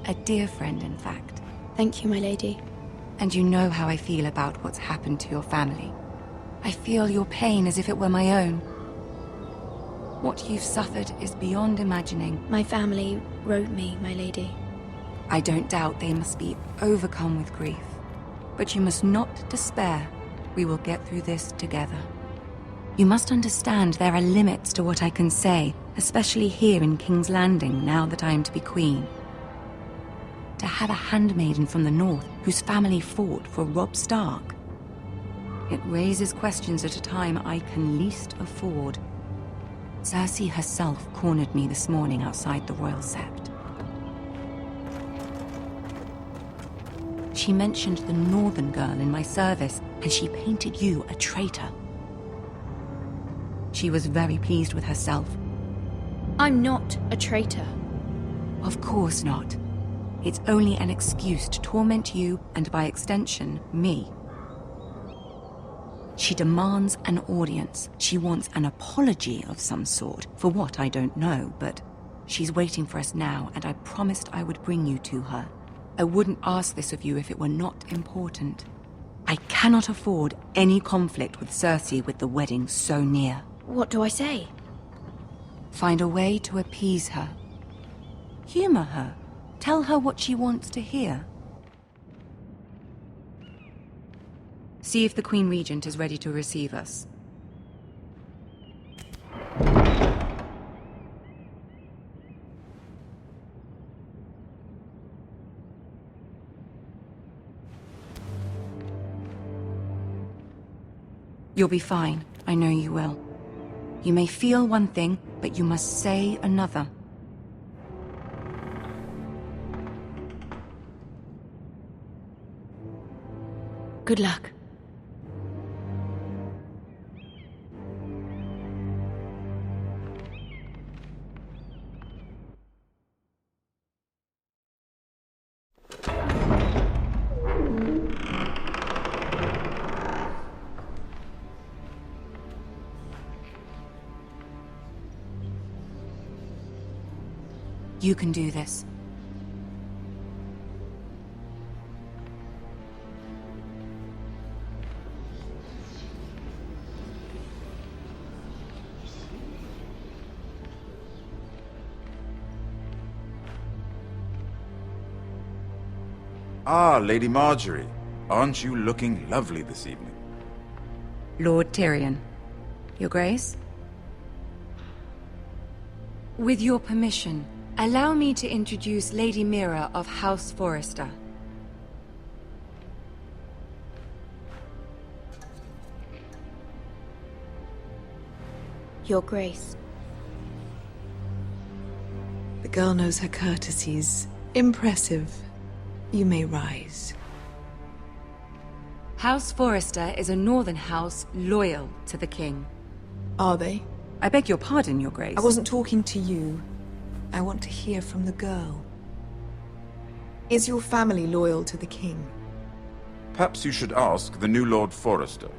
A dear friend, in fact. Thank you, my lady. And you know how I feel about what's happened to your family. I feel your pain as if it were my own. What you've suffered is beyond imagining. My family wrote me, my lady. I don't doubt they must be overcome with grief. But you must not despair. We will get through this together. You must understand there are limits to what I can say, especially here in King's Landing, now that I am to be queen. To have a handmaiden from the north whose family fought for Robb Stark. It raises questions at a time I can least afford. Cersei herself cornered me this morning outside the Royal Sept. She mentioned the northern girl in my service, and she painted you a traitor. She was very pleased with herself. I'm not a traitor. Of course not. It's only an excuse to torment you, and by extension, me. She demands an audience. She wants an apology of some sort, for what I don't know, but she's waiting for us now, and I promised I would bring you to her. I wouldn't ask this of you if it were not important. I cannot afford any conflict with Cersei with the wedding so near. What do I say? Find a way to appease her. Humor her. Tell her what she wants to hear. See if the Queen Regent is ready to receive us. You'll be fine. I know you will. You may feel one thing, but you must say another. Good luck. You can do this. Ah, Lady Marjorie. Aren't you looking lovely this evening? Lord Tyrion. Your Grace? With your permission, allow me to introduce Lady Mira of House Forrester. Your Grace. The girl knows her courtesies. Impressive. You may rise. House Forrester is a northern house loyal to the king. Are they? I beg your pardon, Your Grace. I wasn't talking to you. I want to hear from the girl. Is your family loyal to the king? Perhaps you should ask the new Lord Forrester.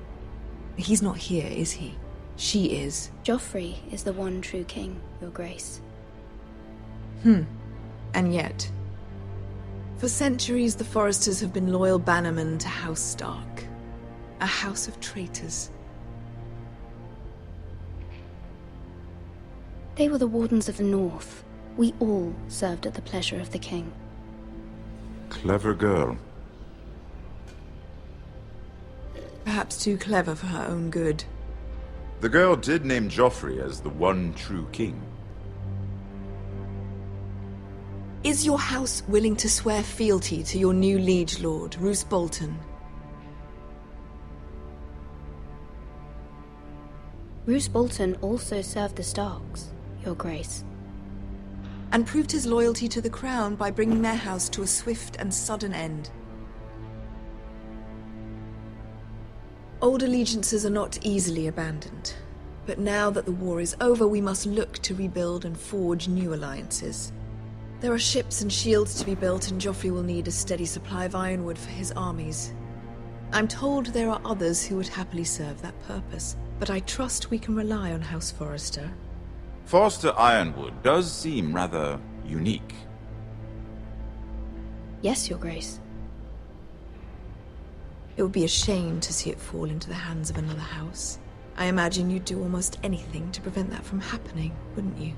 He's not here, is he? She is. Joffrey is the one true king, Your Grace. And yet... For centuries, the Forresters have been loyal bannermen to House Stark. A house of traitors. They were the Wardens of the North. We all served at the pleasure of the king. Clever girl. Perhaps too clever for her own good. The girl did name Joffrey as the one true king. Is your house willing to swear fealty to your new liege lord, Roose Bolton? Roose Bolton also served the Starks, Your Grace. And proved his loyalty to the crown by bringing their house to a swift and sudden end. Old allegiances are not easily abandoned. But now that the war is over, we must look to rebuild and forge new alliances. There are ships and shields to be built, and Joffrey will need a steady supply of Ironwood for his armies. I'm told there are others who would happily serve that purpose, but I trust we can rely on House Forrester. Forster Ironwood does seem rather unique. Yes, Your Grace. It would be a shame to see it fall into the hands of another house. I imagine you'd do almost anything to prevent that from happening, wouldn't you?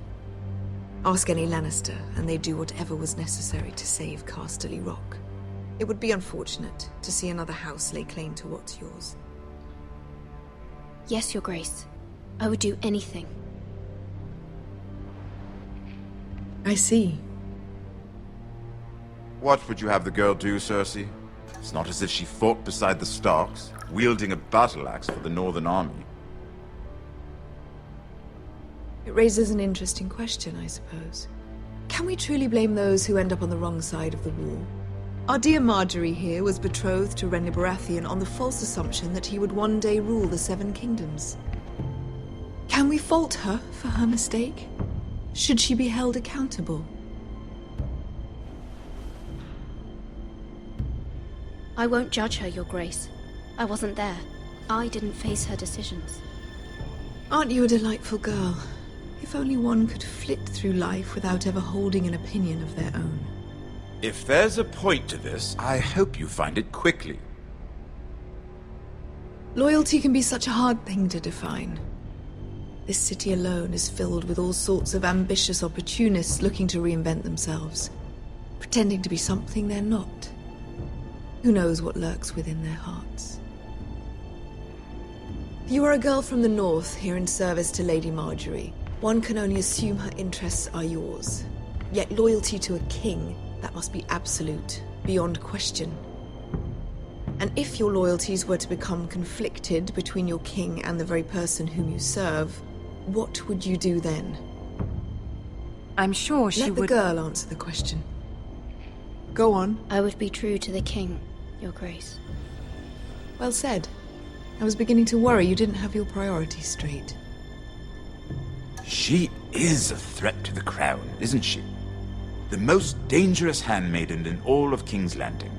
Ask any Lannister, and they'd do whatever was necessary to save Casterly Rock. It would be unfortunate to see another house lay claim to what's yours. Yes, Your Grace. I would do anything. I see. What would you have the girl do, Cersei? It's not as if she fought beside the Starks, wielding a battle axe for the Northern Army. It raises an interesting question, I suppose. Can we truly blame those who end up on the wrong side of the war? Our dear Marjorie here was betrothed to Renly Baratheon on the false assumption that he would one day rule the Seven Kingdoms. Can we fault her for her mistake? Should she be held accountable? I won't judge her, Your Grace. I wasn't there. I didn't face her decisions. Aren't you a delightful girl? If only one could flit through life without ever holding an opinion of their own. If there's a point to this, I hope you find it quickly. Loyalty can be such a hard thing to define. This city alone is filled with all sorts of ambitious opportunists looking to reinvent themselves, pretending to be something they're not. Who knows what lurks within their hearts? You are a girl from the north, here in service to Lady Marjorie. One can only assume her interests are yours. Yet loyalty to a king, that must be absolute, beyond question. And if your loyalties were to become conflicted between your king and the very person whom you serve, what would you do then? I'm sure she would... Let the girl answer the question. Go on. I would be true to the king, Your Grace. Well said. I was beginning to worry you didn't have your priorities straight. She is a threat to the crown, isn't she? The most dangerous handmaiden in all of King's Landing.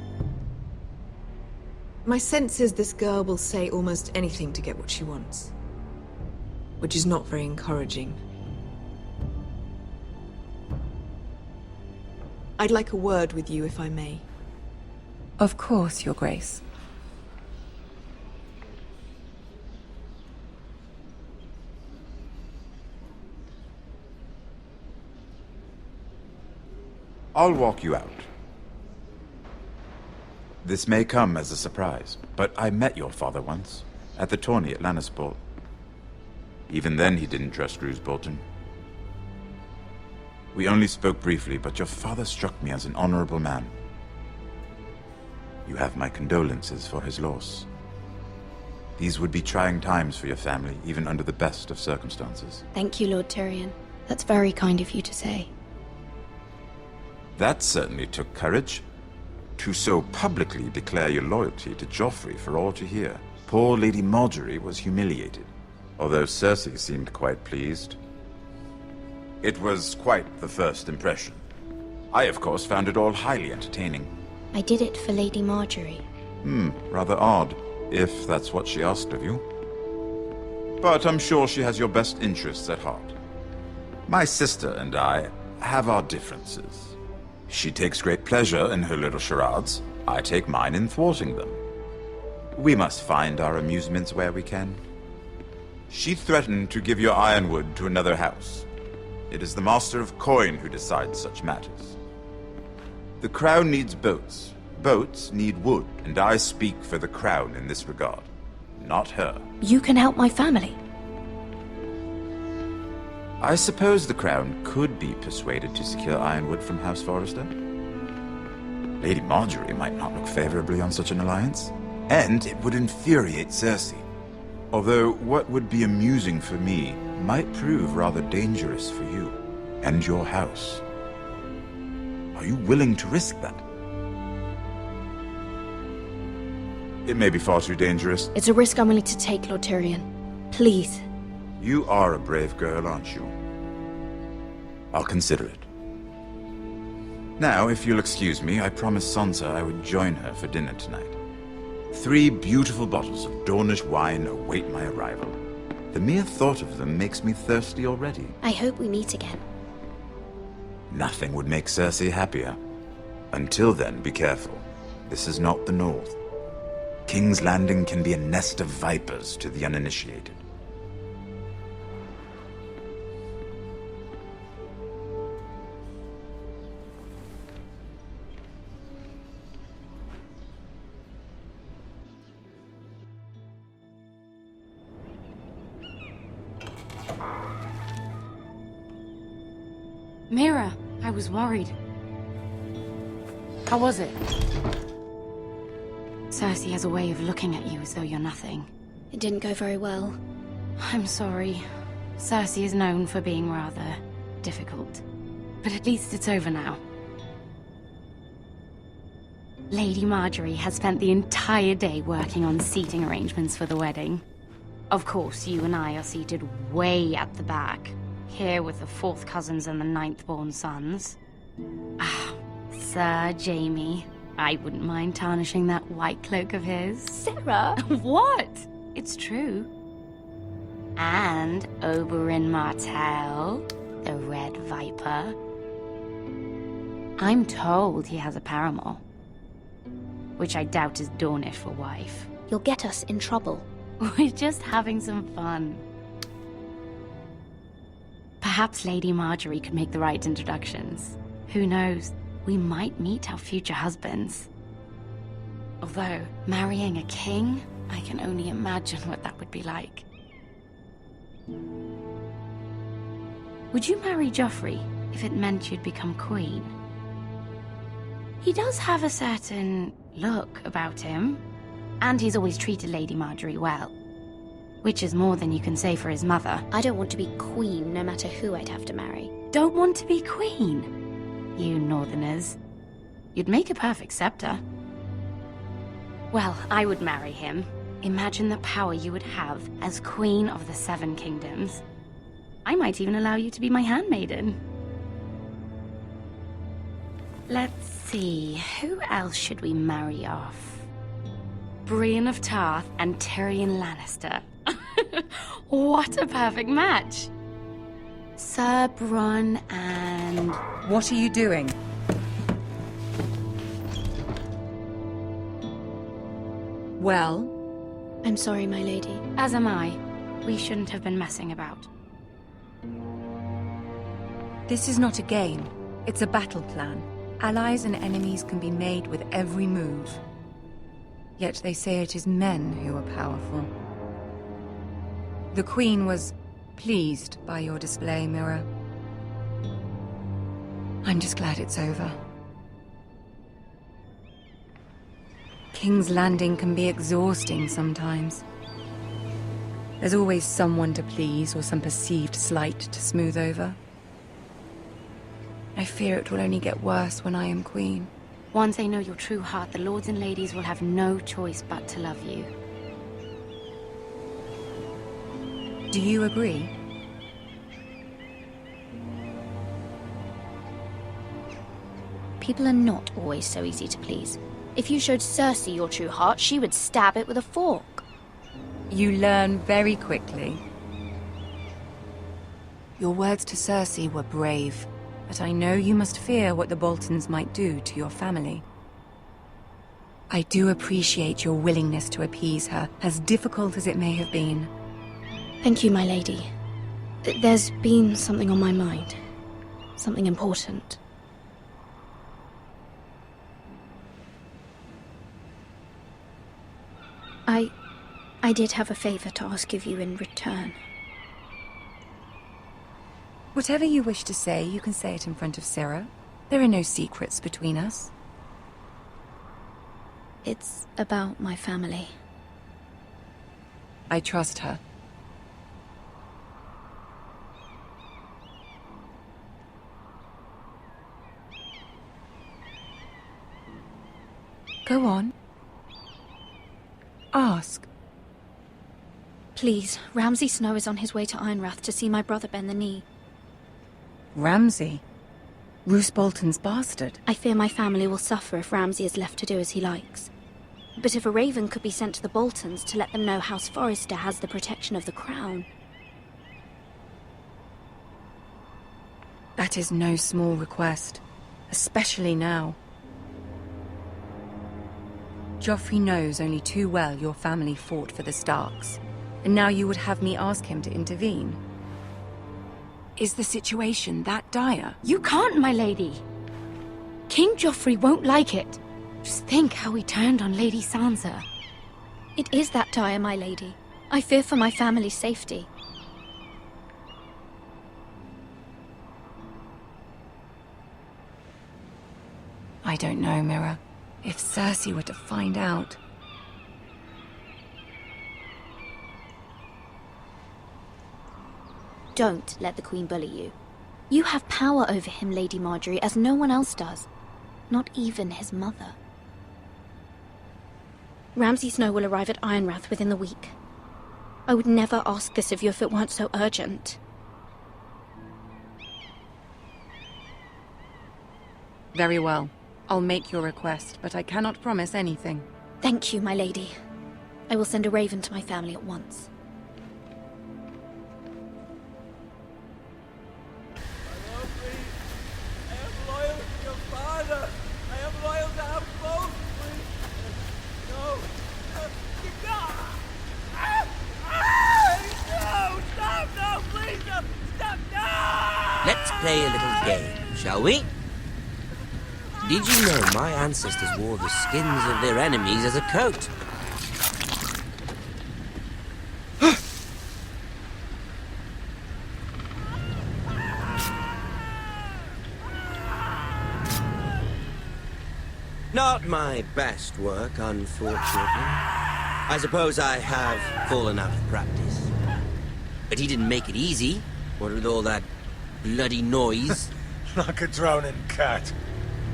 My sense is this girl will say almost anything to get what she wants. Which is not very encouraging. I'd like a word with you, if I may. Of course, Your Grace. I'll walk you out. This may come as a surprise, but I met your father once, at the tourney at Lannisport. Even then he didn't trust Roose Bolton. We only spoke briefly, but your father struck me as an honorable man. You have my condolences for his loss. These would be trying times for your family, even under the best of circumstances. Thank you, Lord Tyrion. That's very kind of you to say. That certainly took courage. To so publicly declare your loyalty to Joffrey for all to hear. Poor Lady Margaery was humiliated, although Cersei seemed quite pleased. It was quite the first impression. I, of course, found it all highly entertaining. I did it for Lady Margaery. Rather odd, if that's what she asked of you. But I'm sure she has your best interests at heart. My sister and I have our differences. She takes great pleasure in her little charades. I take mine in thwarting them. We must find our amusements where we can. She threatened to give your Ironwood to another house. It is the Master of Coin who decides such matters. The Crown needs boats. Boats need wood, and I speak for the Crown in this regard, not her. You can help my family. I suppose the Crown could be persuaded to secure Ironwood from House Forrester. Lady Margaery might not look favorably on such an alliance, and it would infuriate Cersei. Although what would be amusing for me might prove rather dangerous for you and your house. Are you willing to risk that? It may be far too dangerous. It's a risk I'm willing to take, Lord Tyrion. Please. You are a brave girl, aren't you? I'll consider it. Now, if you'll excuse me, I promised Sansa I would join her for dinner tonight. 3 beautiful bottles of Dornish wine await my arrival. The mere thought of them makes me thirsty already. I hope we meet again. Nothing would make Cersei happier. Until then, be careful. This is not the North. King's Landing can be a nest of vipers to the uninitiated. Mira, I was worried. How was it? Cersei has a way of looking at you as though you're nothing. It didn't go very well. I'm sorry. Cersei is known for being rather difficult. But at least it's over now. Lady Margaery has spent the entire day working on seating arrangements for the wedding. Of course, you and I are seated way at the back. Here with the 4th cousins and the 9th-born sons. Ah, Sir Jaime. I wouldn't mind tarnishing that white cloak of his. Sarah! What? It's true. And Oberyn Martell, the Red Viper. I'm told he has a paramour. Which I doubt is Dornish for wife. You'll get us in trouble. We're just having some fun. Perhaps Lady Margaery could make the right introductions. Who knows? We might meet our future husbands. Although, marrying a king, I can only imagine what that would be like. Would you marry Joffrey if it meant you'd become queen? He does have a certain look about him, and he's always treated Lady Margaery well. Which is more than you can say for his mother. I don't want to be queen, no matter who I'd have to marry. Don't want to be queen? You northerners. You'd make a perfect scepter. Well, I would marry him. Imagine the power you would have as Queen of the Seven Kingdoms. I might even allow you to be my handmaiden. Let's see, who else should we marry off? Brienne of Tarth and Tyrion Lannister. What a perfect match! Sir Bronn and... What are you doing? Well? I'm sorry, my lady. As am I. We shouldn't have been messing about. This is not a game. It's a battle plan. Allies and enemies can be made with every move. Yet they say it is men who are powerful. The Queen was pleased by your display, Mira. I'm just glad it's over. King's Landing can be exhausting sometimes. There's always someone to please or some perceived slight to smooth over. I fear it will only get worse when I am queen. Once they know your true heart, the lords and ladies will have no choice but to love you. Do you agree? People are not always so easy to please. If you showed Cersei your true heart, she would stab it with a fork. You learn very quickly. Your words to Cersei were brave, but I know you must fear what the Boltons might do to your family. I do appreciate your willingness to appease her, as difficult as it may have been. Thank you, my lady. There's been something on my mind. Something important. I did have a favor to ask of you in return. Whatever you wish to say, you can say it in front of Sarah. There are no secrets between us. It's about my family. I trust her. Go on. Ask. Please, Ramsay Snow is on his way to Ironrath to see my brother bend the knee. Ramsay? Roose Bolton's bastard? I fear my family will suffer if Ramsay is left to do as he likes. But if a raven could be sent to the Boltons to let them know House Forrester has the protection of the crown... That is no small request, especially now. Joffrey knows only too well your family fought for the Starks, and now you would have me ask him to intervene. Is the situation that dire? You can't, my lady! King Joffrey won't like it. Just think how he turned on Lady Sansa. It is that dire, my lady. I fear for my family's safety. I don't know, Mira. If Cersei were to find out... Don't let the Queen bully you. You have power over him, Lady Marjorie, as no one else does. Not even his mother. Ramsay Snow will arrive at Ironrath within the week. I would never ask this of you if it weren't so urgent. Very well. I'll make your request, but I cannot promise anything. Thank you, my lady. I will send a raven to my family at once. Let's play a little game, shall we? Did you know my ancestors wore the skins of their enemies as a coat? Not my best work, unfortunately. I suppose I have fallen out of practice. But he didn't make it easy, what with all that bloody noise. Like a drowning cat.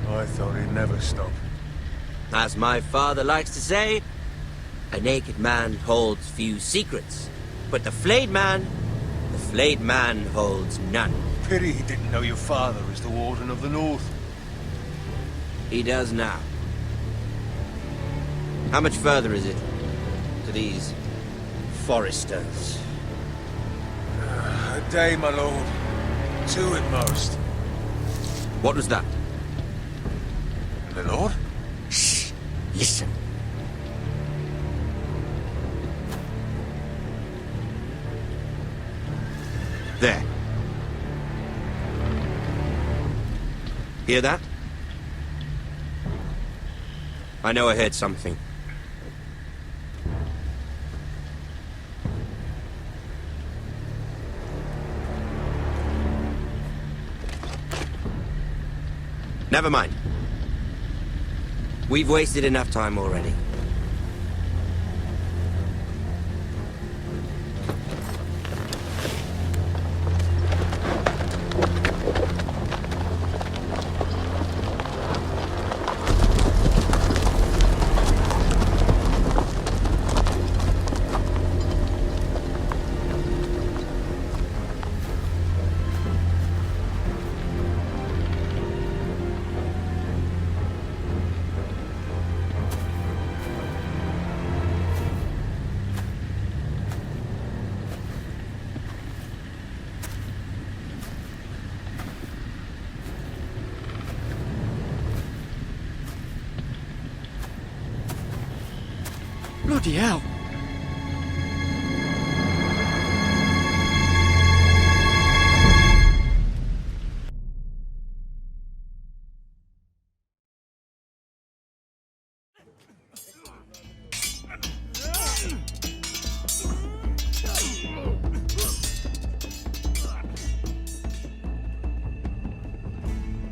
I thought he'd never stop. As my father likes to say, a naked man holds few secrets, but the flayed man holds none. Pity he didn't know your father was the Warden of the North. He does now. How much further is it to these Forresters? A day, my lord. 2 at most. What was that? My lord? Shh! Listen. There. Hear that? I know I heard something. Never mind. We've wasted enough time already. Bloody hell!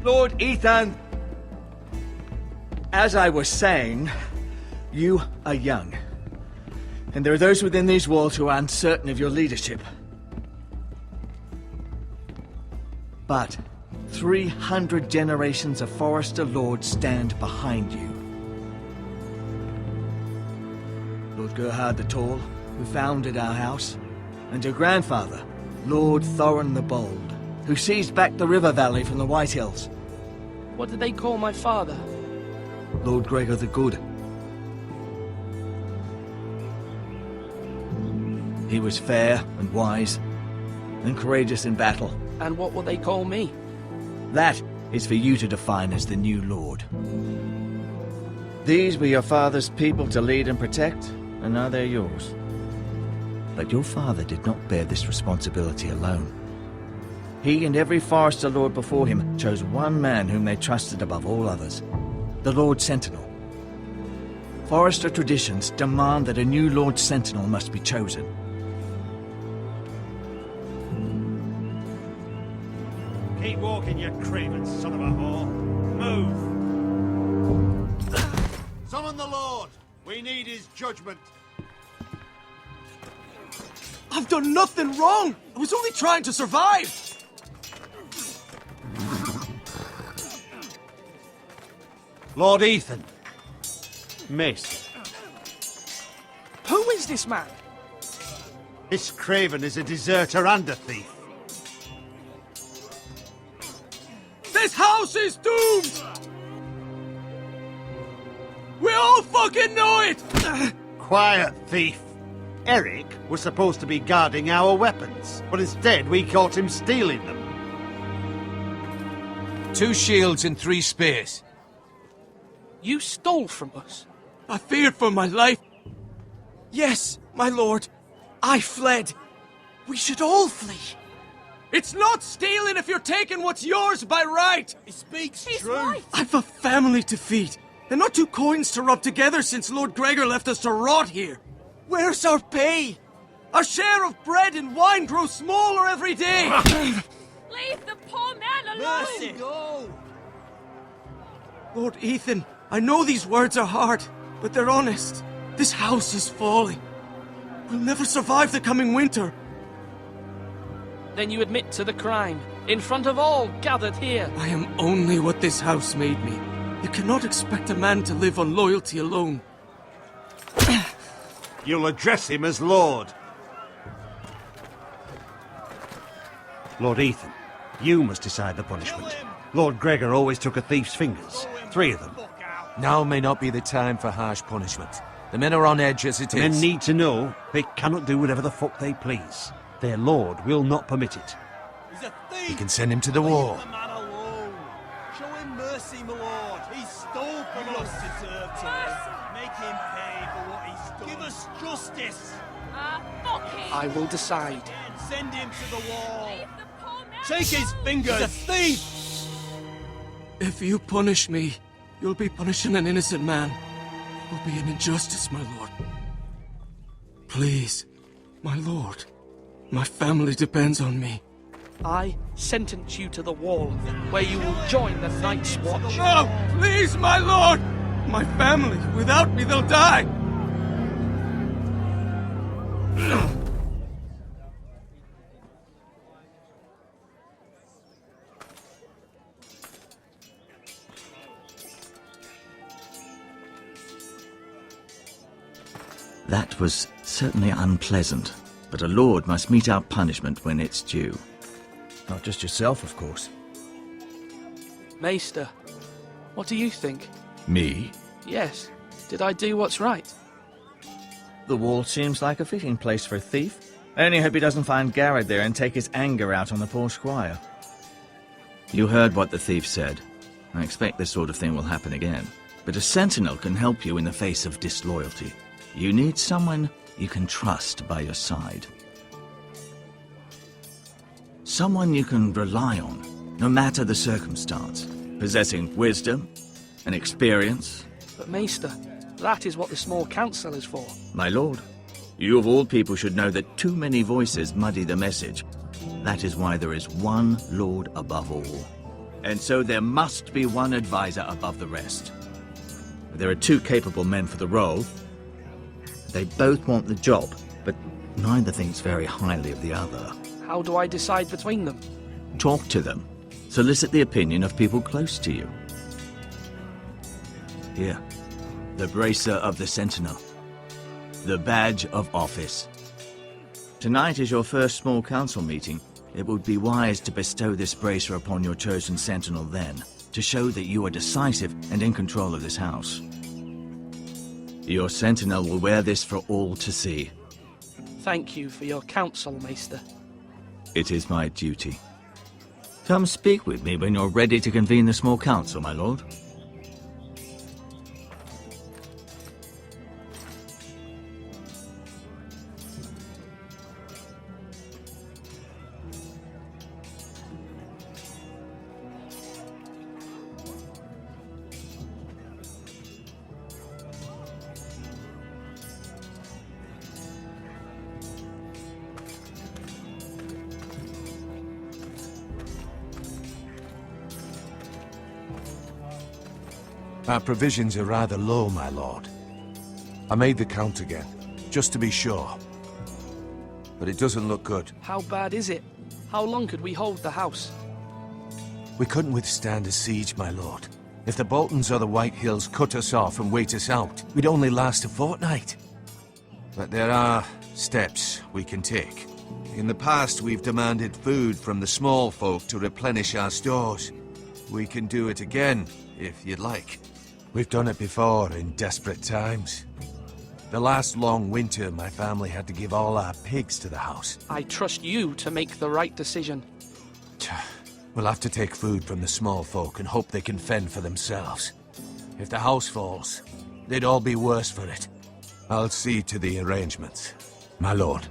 Lord Ethan! As I was saying, you are young. And there are those within these walls who are uncertain of your leadership. But 300 generations of Forrester lords stand behind you. Lord Gerhard the Tall, who founded our house, and your grandfather, Lord Thorin the Bold, who seized back the river valley from the White Hills. What did they call my father? Lord Gregor the Good. He was fair and wise, and courageous in battle. And what will they call me? That is for you to define as the new lord. These were your father's people to lead and protect, and now they're yours. But your father did not bear this responsibility alone. He and every Forrester lord before him chose one man whom they trusted above all others, the Lord Sentinel. Forrester traditions demand that a new Lord Sentinel must be chosen. Keep walking, you craven son of a whore. Move! Summon the Lord! We need his judgment. I've done nothing wrong! I was only trying to survive! Lord Ethan. Miss. Who is this man? This craven is a deserter and a thief. This house is doomed! We all fucking know it! Quiet, thief. Eric was supposed to be guarding our weapons, but instead we caught him stealing them. 2 shields and 3 spears. You stole from us. I feared for my life. Yes, my lord. I fled. We should all flee. It's not stealing if you're taking what's yours by right. He speaks true. Right. I've a family to feed, and not 2 coins to rub together since Lord Gregor left us to rot here. Where's our pay? Our share of bread and wine grows smaller every day. Leave the poor man alone! Mercy. Go. Lord Ethan, I know these words are hard, but they're honest. This house is falling. We'll never survive the coming winter. Then you admit to the crime, in front of all gathered here. I am only what this house made me. You cannot expect a man to live on loyalty alone. You'll address him as Lord. Lord Ethan, you must decide the punishment. Lord Gregor always took a thief's fingers. 3 of them. Now may not be the time for harsh punishment. The men are on edge as it The is. men need to know they cannot do whatever the fuck they please. Their lord will not permit it. He's a thief! We can send him to the wall. Leave the man alone. Show him mercy, my lord. He stole from us. Deserve to live. Make him pay for what he's done. Give us justice. Fuck him! I will decide. Send him to the wall. Shake his fingers. He's a thief! If you punish me, you'll be punishing an innocent man. It will be an injustice, my lord. Please, my lord. My family depends on me. I sentence you to the wall, where you will join the Night's Watch. No! Please, my lord! My family, without me, they'll die! That was certainly unpleasant, but a lord must mete out punishment when it's due. Not just yourself, of course. Maester, what do you think? Me? Yes. Did I do what's right? The wall seems like a fitting place for a thief. I only hope he doesn't find Garrett there and take his anger out on the poor squire. You heard what the thief said. I expect this sort of thing will happen again. But a sentinel can help you in the face of disloyalty. You need someone you can trust by your side. Someone you can rely on, no matter the circumstance. Possessing wisdom and experience. But Maester, that is what the small council is for. My lord, you of all people should know that too many voices muddy the message. That is why there is one lord above all. And so there must be one advisor above the rest. There are 2 capable men for the role. They both want the job, but neither thinks very highly of the other. How do I decide between them? Talk to them. Solicit the opinion of people close to you. Here, the bracer of the sentinel. The badge of office. Tonight is your first small council meeting. It would be wise to bestow this bracer upon your chosen sentinel then, to show that you are decisive and in control of this house. Your sentinel will wear this for all to see. Thank you for your counsel, Maester. It is my duty. Come speak with me when you're ready to convene the small council, my lord. Our provisions are rather low, my lord. I made the count again, just to be sure. But it doesn't look good. How bad is it? How long could we hold the house? We couldn't withstand a siege, my lord. If the Boltons or the White Hills cut us off and wait us out, we'd only last a fortnight. But there are steps we can take. In the past, we've demanded food from the small folk to replenish our stores. We can do it again, if you'd like. We've done it before in desperate times. The last long winter, my family had to give all our pigs to the house. I trust you to make the right decision. We'll have to take food from the small folk and hope they can fend for themselves. If the house falls, they'd all be worse for it. I'll see to the arrangements, my lord.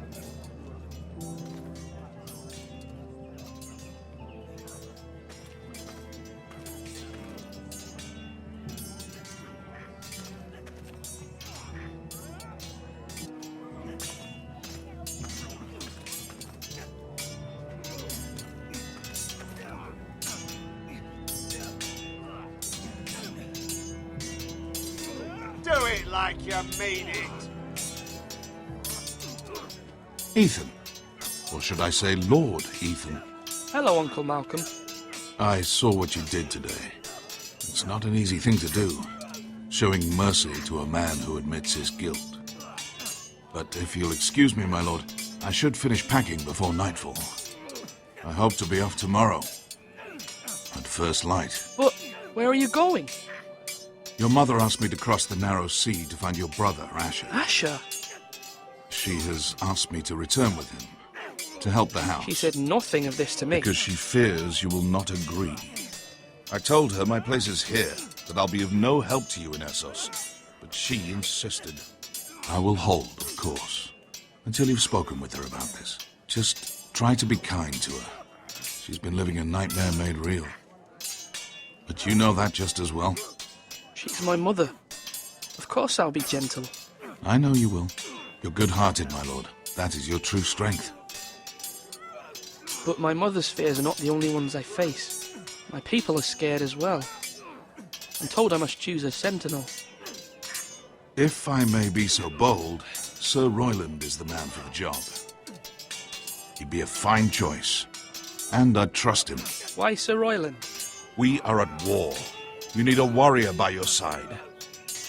Do it like you mean it. Ethan. Or should I say Lord Ethan? Hello, Uncle Malcolm. I saw what you did today. It It's not an easy thing to do, showing mercy to a man who admits his guilt. But if you'll excuse me, my lord, I should finish packing before nightfall. I hope to be off tomorrow, at first light. But where are you going? Your mother asked me to cross the narrow sea to find your brother, Asher. Asher? She has asked me to return with him, to help the house. She said nothing of this to me. Because she fears you will not agree. I told her my place is here, that I'll be of no help to you in Essos. But she insisted. I will hold, of course, until you've spoken with her about this. Just try to be kind to her. She's been living a nightmare made real. But you know that just as well. She's my mother. Of course I'll be gentle. I know you will. You're good-hearted, my lord. That is your true strength. But my mother's fears are not the only ones I face. My people are scared as well. I'm told I must choose a sentinel. If I may be so bold, Sir Royland is the man for the job. He'd be a fine choice. And I'd trust him. Why Sir Royland? We are at war. You need a warrior by your side.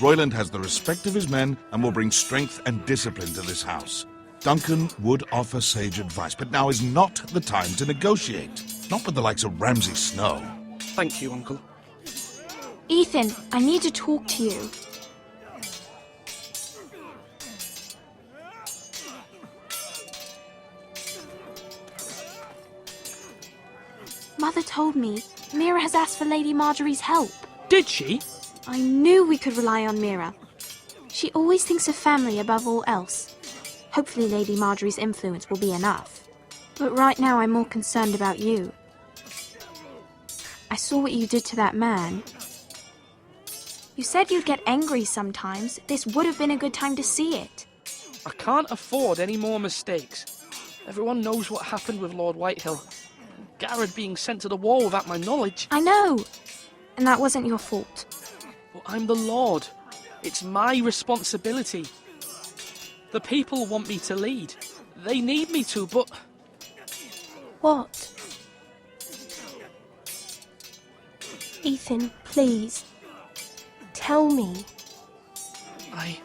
Royland has the respect of his men and will bring strength and discipline to this house. Duncan would offer sage advice, but now is not the time to negotiate. Not with the likes of Ramsay Snow. Thank you, Uncle. Ethan, I need to talk to you. Mother told me Mira has asked for Lady Marjorie's help. Did she? I knew we could rely on Mira. She always thinks of family above all else. Hopefully Lady Marjorie's influence will be enough. But right now I'm more concerned about you. I saw what you did to that man. You said you'd get angry sometimes. This would have been a good time to see it. I can't afford any more mistakes. Everyone knows what happened with Lord Whitehill. Garrett being sent to the wall without my knowledge. I know. And that wasn't your fault. But I'm the Lord. It's my responsibility. The people want me to lead. They need me to, but... What? Ethan, please. Tell me. I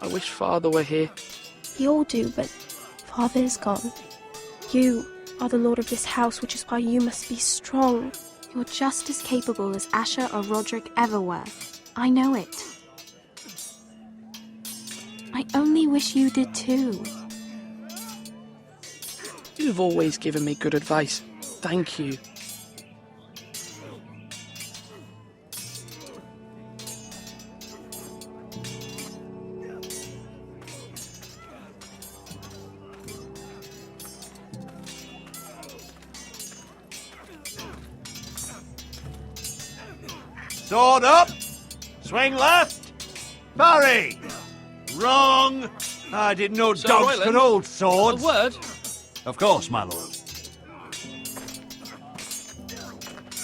wish Father were here. We all do, but Father is gone. You are the lord of this house, which is why you must be strong. You're just as capable as Asher or Roderick ever were. I know it. I only wish you did too. You've always given me good advice. Thank you. Sword up! Swing left! Parry! Wrong! I didn't know Sir dogs Royland, could hold swords. A word? Of course, my lord.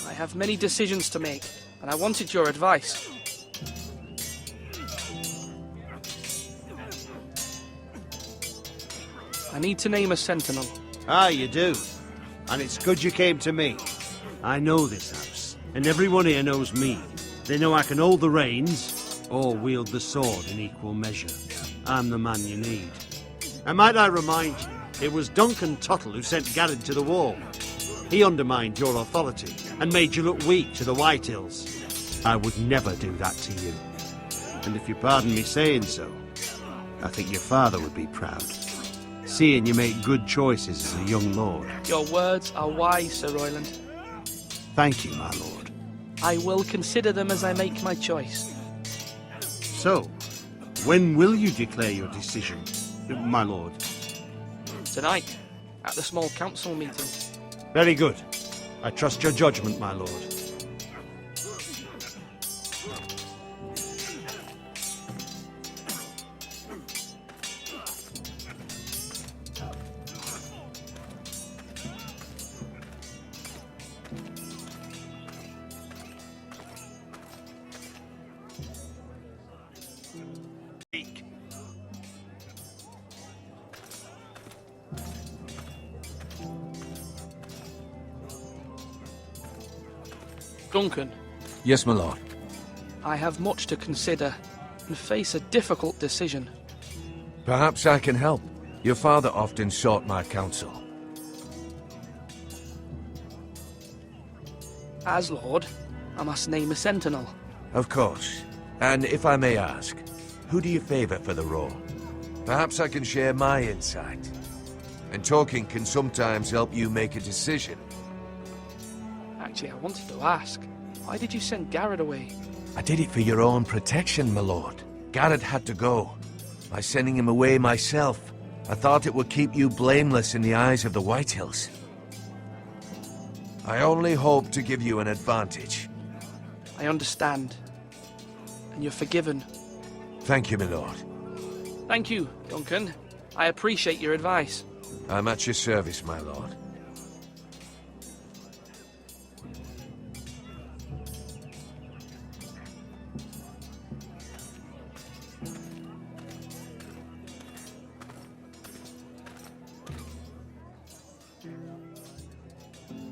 I have many decisions to make, and I wanted your advice. I need to name a sentinel. Ah, you do. And it's good you came to me. I know this house, and everyone here knows me. They know I can hold the reins, or wield the sword in equal measure. I'm the man you need. And might I remind you, it was Duncan Tuttle who sent Garrett to the wall. He undermined your authority, and made you look weak to the Whitehills. I would never do that to you. And if you pardon me saying so, I think your father would be proud. Seeing you make good choices as a young lord. Your words are wise, Sir Royland. Thank you, my lord. I will consider them as I make my choice. So, when will you declare your decision, my lord? Tonight, at the small council meeting. Very good. I trust your judgment, my lord. Duncan, Yes, my lord. I have much to consider and face a difficult decision. Perhaps I can help. Your father often sought my counsel. As Lord, I must name a sentinel. Of course. And if I may ask, who do you favor for the role? Perhaps I can share my insight. And talking can sometimes help you make a decision. Actually, I wanted to ask, why did you send Garrett away? I did it for your own protection, my lord. Garrett had to go. By sending him away myself, I thought it would keep you blameless in the eyes of the Whitehills. I only hope to give you an advantage. I understand. And you're forgiven. Thank you, my lord. Thank you, Duncan. I appreciate your advice. I'm at your service, my lord.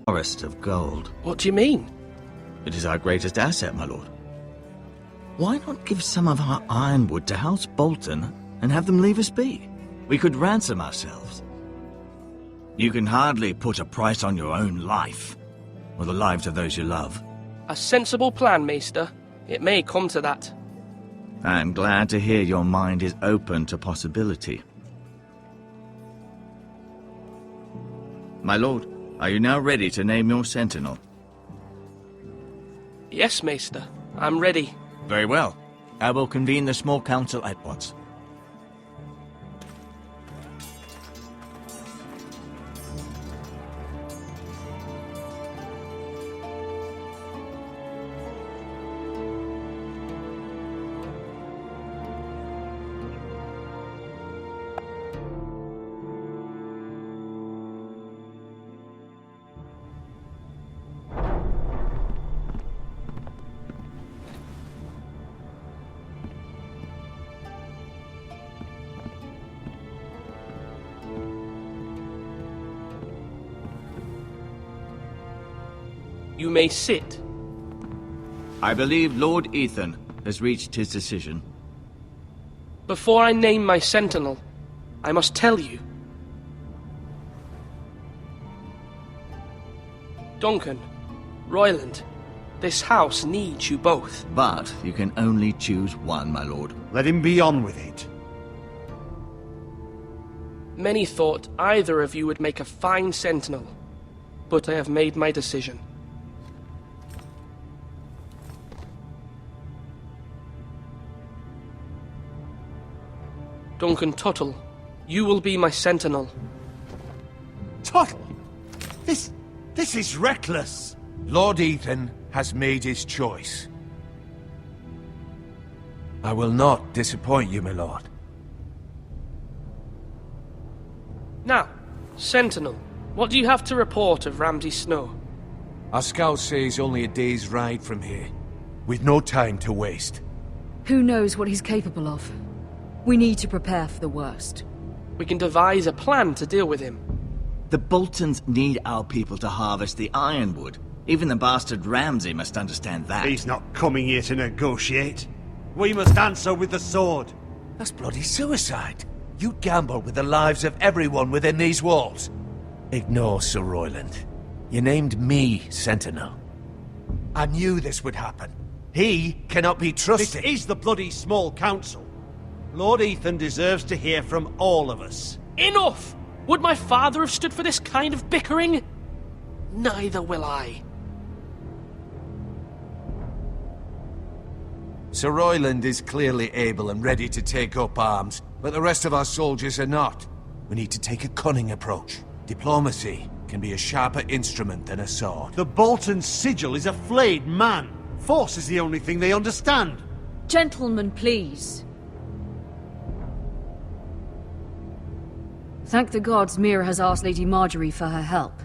Forest of gold. What do you mean? It is our greatest asset, my lord. Why not give some of our ironwood to House Bolton and have them leave us be? We could ransom ourselves. You can hardly put a price on your own life, or the lives of those you love. A sensible plan, Maester. It may come to that. I'm glad to hear your mind is open to possibility. My lord, are you now ready to name your sentinel? Yes, Maester. I'm ready. Very well. I will convene the small council at once. You may sit. I believe Lord Ethan has reached his decision. Before I name my sentinel, I must tell you. Duncan, Royland, this house needs you both. But you can only choose one, my lord. Let him be on with it. Many thought either of you would make a fine sentinel, but I have made my decision. Duncan Tuttle, you will be my sentinel. Tuttle! This is reckless! Lord Ethan has made his choice. I will not disappoint you, my lord. Now, sentinel, what do you have to report of Ramsay Snow? Our scouts say he's only a day's ride from here, with no time to waste. Who knows what he's capable of? We need to prepare for the worst. We can devise a plan to deal with him. The Boltons need our people to harvest the Ironwood. Even the bastard Ramsay must understand that. He's not coming here to negotiate. We must answer with the sword. That's bloody suicide. You'd gamble with the lives of everyone within these walls. Ignore Sir Royland. You named me Sentinel. I knew this would happen. He cannot be trusted. This is the bloody small council. Lord Ethan deserves to hear from all of us. Enough! Would my father have stood for this kind of bickering? Neither will I. Sir Royland is clearly able and ready to take up arms, but the rest of our soldiers are not. We need to take a cunning approach. Diplomacy can be a sharper instrument than a sword. The Bolton sigil is a flayed man. Force is the only thing they understand. Gentlemen, please. Thank the gods Mira has asked Lady Marjorie for her help.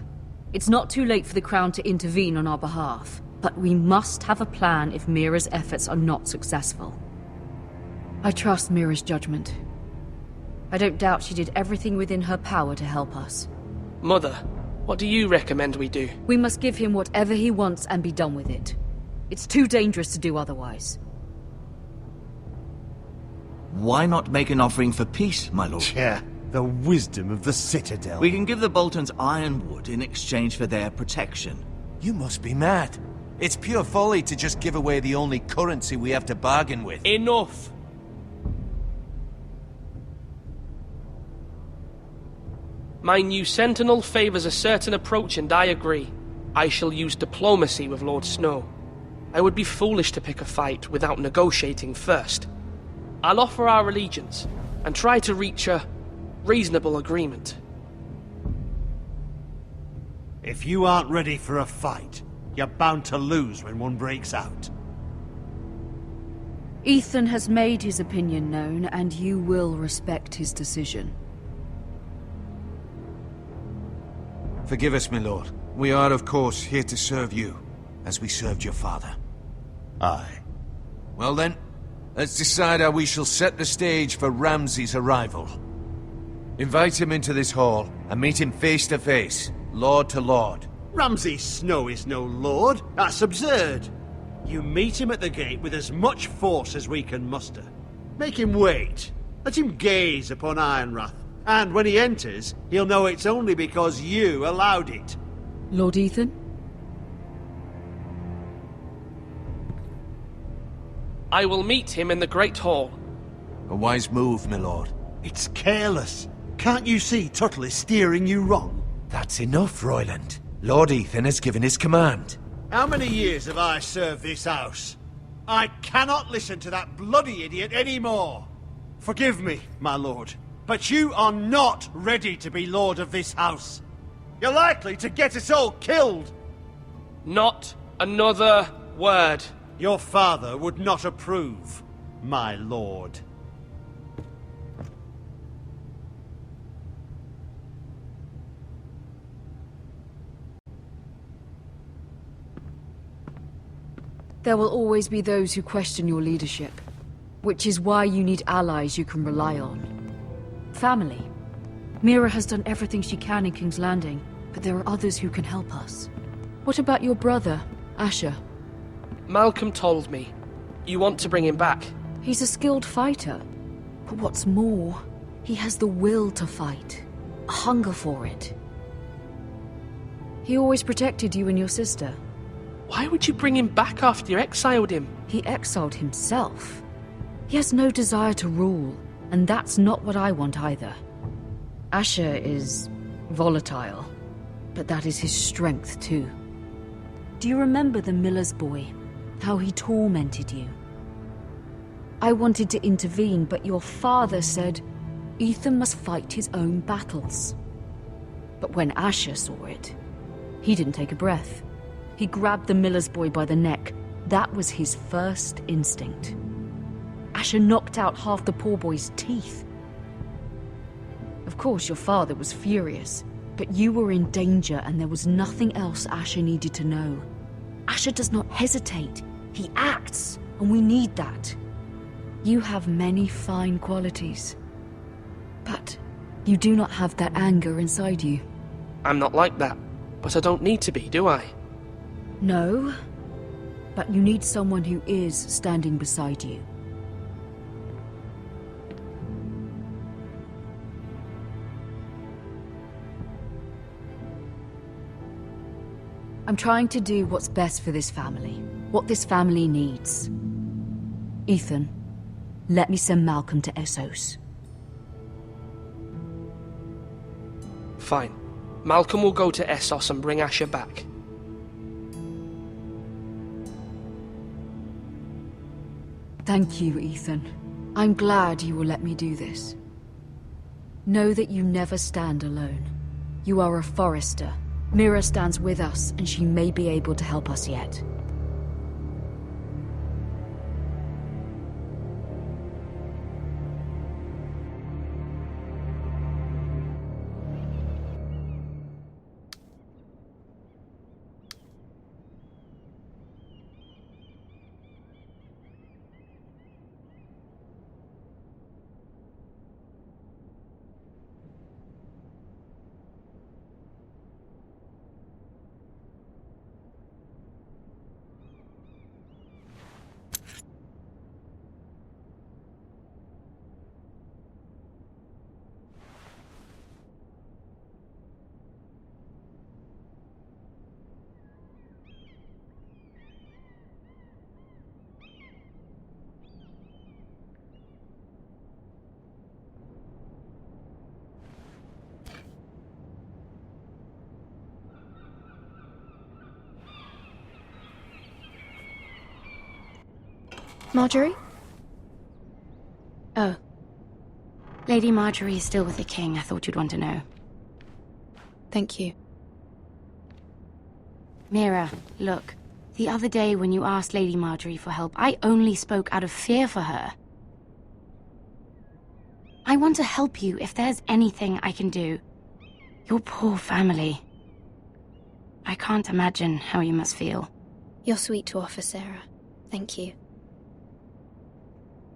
It's not too late for the Crown to intervene on our behalf, but we must have a plan if Mira's efforts are not successful. I trust Mira's judgment. I don't doubt she did everything within her power to help us. Mother, what do you recommend we do? We must give him whatever he wants and be done with it. It's too dangerous to do otherwise. Why not make an offering for peace, my lord? Yeah, the wisdom of the Citadel. We can give the Boltons Ironwood in exchange for their protection. You must be mad. It's pure folly to just give away the only currency we have to bargain with. Enough! My new sentinel favours a certain approach, and I agree. I shall use diplomacy with Lord Snow. I would be foolish to pick a fight without negotiating first. I'll offer our allegiance, and try to reach a reasonable agreement. If you aren't ready for a fight, you're bound to lose when one breaks out. Ethan has made his opinion known, and you will respect his decision. Forgive us, my lord. We are, of course, here to serve you, as we served your father. Aye. Well then, let's decide how we shall set the stage for Ramsay's arrival. Invite him into this hall, and meet him face to face, lord to lord. Ramsay Snow is no lord. That's absurd. You meet him at the gate with as much force as we can muster. Make him wait. Let him gaze upon Ironrath. And when he enters, he'll know it's only because you allowed it. Lord Ethan? I will meet him in the Great Hall. A wise move, my lord. It's careless. Can't you see Tuttle is steering you wrong? That's enough, Royland. Lord Ethan has given his command. How many years have I served this house? I cannot listen to that bloody idiot anymore. Forgive me, my lord, but you are not ready to be lord of this house. You're likely to get us all killed. Not another word. Your father would not approve, my lord. There will always be those who question your leadership, which is why you need allies you can rely on. Family. Mira has done everything she can in King's Landing, but there are others who can help us. What about your brother, Asher? Malcolm told me. You want to bring him back? He's a skilled fighter. But what's more, he has the will to fight. A hunger for it. He always protected you and your sister. Why would you bring him back after you exiled him? He exiled himself. He has no desire to rule, and that's not what I want either. Asher is volatile, but that is his strength too. Do you remember the miller's boy? How he tormented you? I wanted to intervene, but your father said Ethan must fight his own battles. But when Asher saw it, he didn't take a breath. He grabbed the miller's boy by the neck. That was his first instinct. Asher knocked out half the poor boy's teeth. Of course, your father was furious, but you were in danger and there was nothing else Asher needed to know. Asher does not hesitate. He acts, and we need that. You have many fine qualities, but you do not have that anger inside you. I'm not like that, but I don't need to be, do I? No, but you need someone who is standing beside you. I'm trying to do what's best for this family, what this family needs. Ethan, let me send Malcolm to Essos. Fine. Malcolm will go to Essos and bring Asher back. Thank you, Ethan. I'm glad you will let me do this. Know that you never stand alone. You are a Forrester. Mira stands with us, and she may be able to help us yet. Marjorie? Oh. Lady Marjorie is still with the king. I thought you'd want to know. Thank you. Mira, look. The other day when you asked Lady Marjorie for help, I only spoke out of fear for her. I want to help you if there's anything I can do. Your poor family. I can't imagine how you must feel. You're sweet to offer, Sarah. Thank you.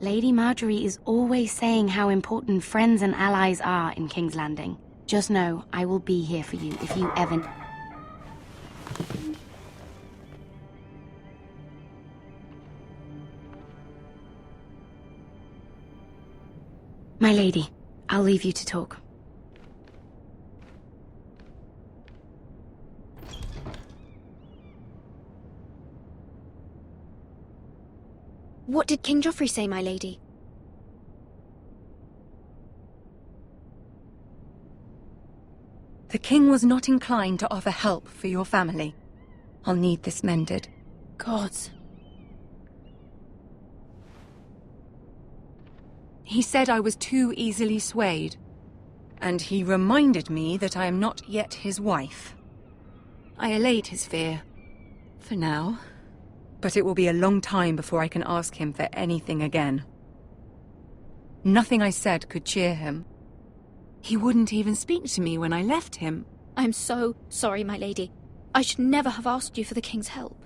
Lady Marjorie is always saying how important friends and allies are in King's Landing. Just know, I will be here for you if you ever... My lady, I'll leave you to talk. What did King Joffrey say, my lady? The king was not inclined to offer help for your family. I'll need this mended. Gods. He said I was too easily swayed. And he reminded me that I am not yet his wife. I allayed his fear. For now. But it will be a long time before I can ask him for anything again. Nothing I said could cheer him. He wouldn't even speak to me when I left him. I'm so sorry, my lady. I should never have asked you for the king's help.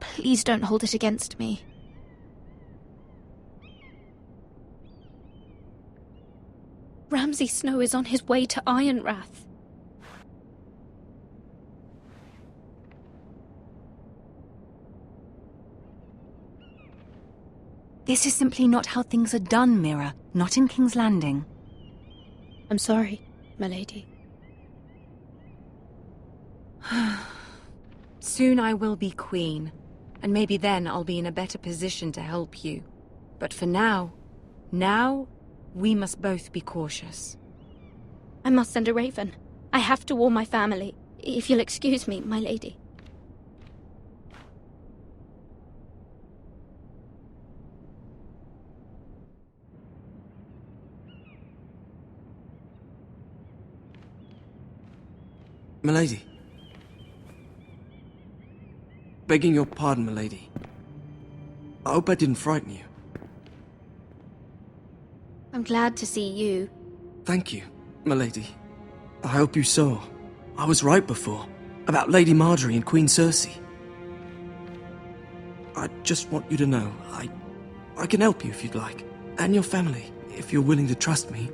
Please don't hold it against me. Ramsay Snow is on his way to Ironrath. This is simply not how things are done, Mira. Not in King's Landing. I'm sorry, my lady. Soon I will be queen, and maybe then I'll be in a better position to help you. But for now, we must both be cautious. I must send a raven. I have to warn my family. If you'll excuse me, my lady. Milady. Begging your pardon, milady. I hope I didn't frighten you. I'm glad to see you. Thank you, milady. I hope you saw. I was right before. About Lady Marjorie and Queen Cersei. I just want you to know, I can help you if you'd like. And your family, if you're willing to trust me.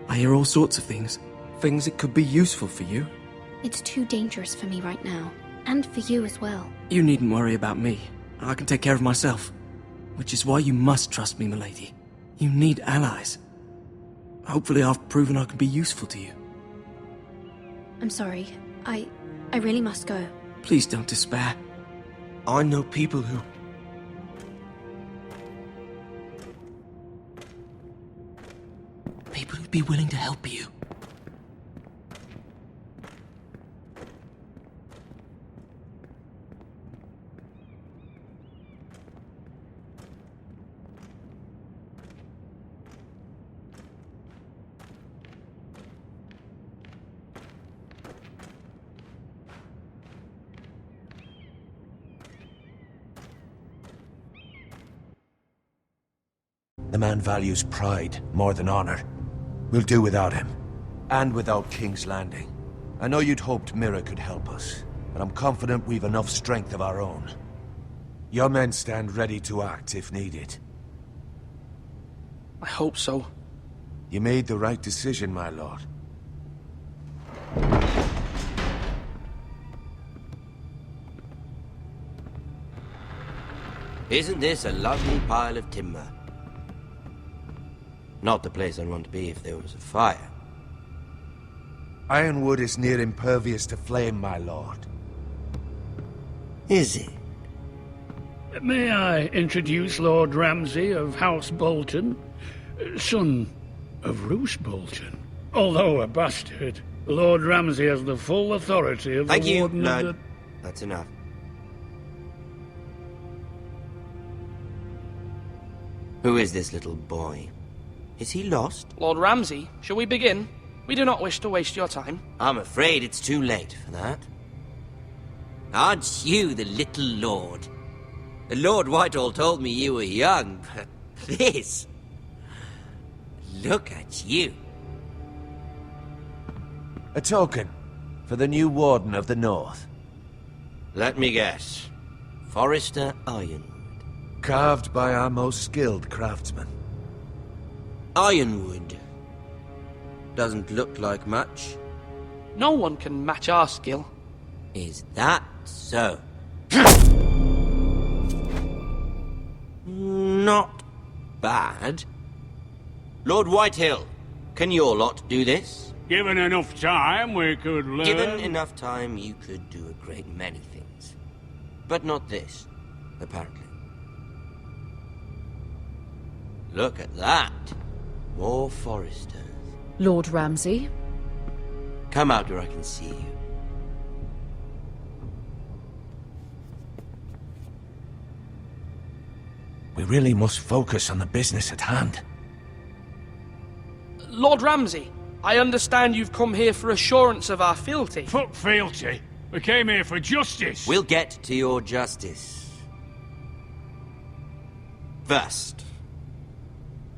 I hear all sorts of things. Things that could be useful for you. It's too dangerous for me right now. And for you as well. You needn't worry about me. I can take care of myself. Which is why you must trust me, milady. You need allies. Hopefully I've proven I can be useful to you. I'm sorry. I really must go. Please don't despair. I know people who... People who'd be willing to help you. The man values pride more than honor. We'll do without him. And without King's Landing. I know you'd hoped Mira could help us, but I'm confident we've enough strength of our own. Your men stand ready to act if needed. I hope so. You made the right decision, my lord. Isn't this a lovely pile of timber? Not the place I'd want to be if there was a fire. Ironwood is near impervious to flame, my lord. Is it? May I introduce Lord Ramsay of House Bolton, son of Roose Bolton. Although a bastard, Lord Ramsay has the full authority of Thank the you, Warden Lord. of the... That's enough. Who is this little boy? Is he lost? Lord Ramsay, shall we begin? We do not wish to waste your time. I'm afraid it's too late for that. Aren't you the little lord? The Lord Whitehall told me you were young, but this... Look at you. A token for the new Warden of the North. Let me guess. Forrester Ironwood. Carved by our most skilled craftsmen. Ironwood. Doesn't look like much. No one can match our skill. Is that so? Not bad. Lord Whitehill, can your lot do this? Given enough time, we could learn. Given enough time, you could do a great many things. But not this, apparently. Look at that. More Forresters. Lord Ramsay? Come out where I can see you. We really must focus on the business at hand. Lord Ramsay, I understand you've come here for assurance of our fealty. Fuck fealty. We came here for justice. We'll get to your justice. First,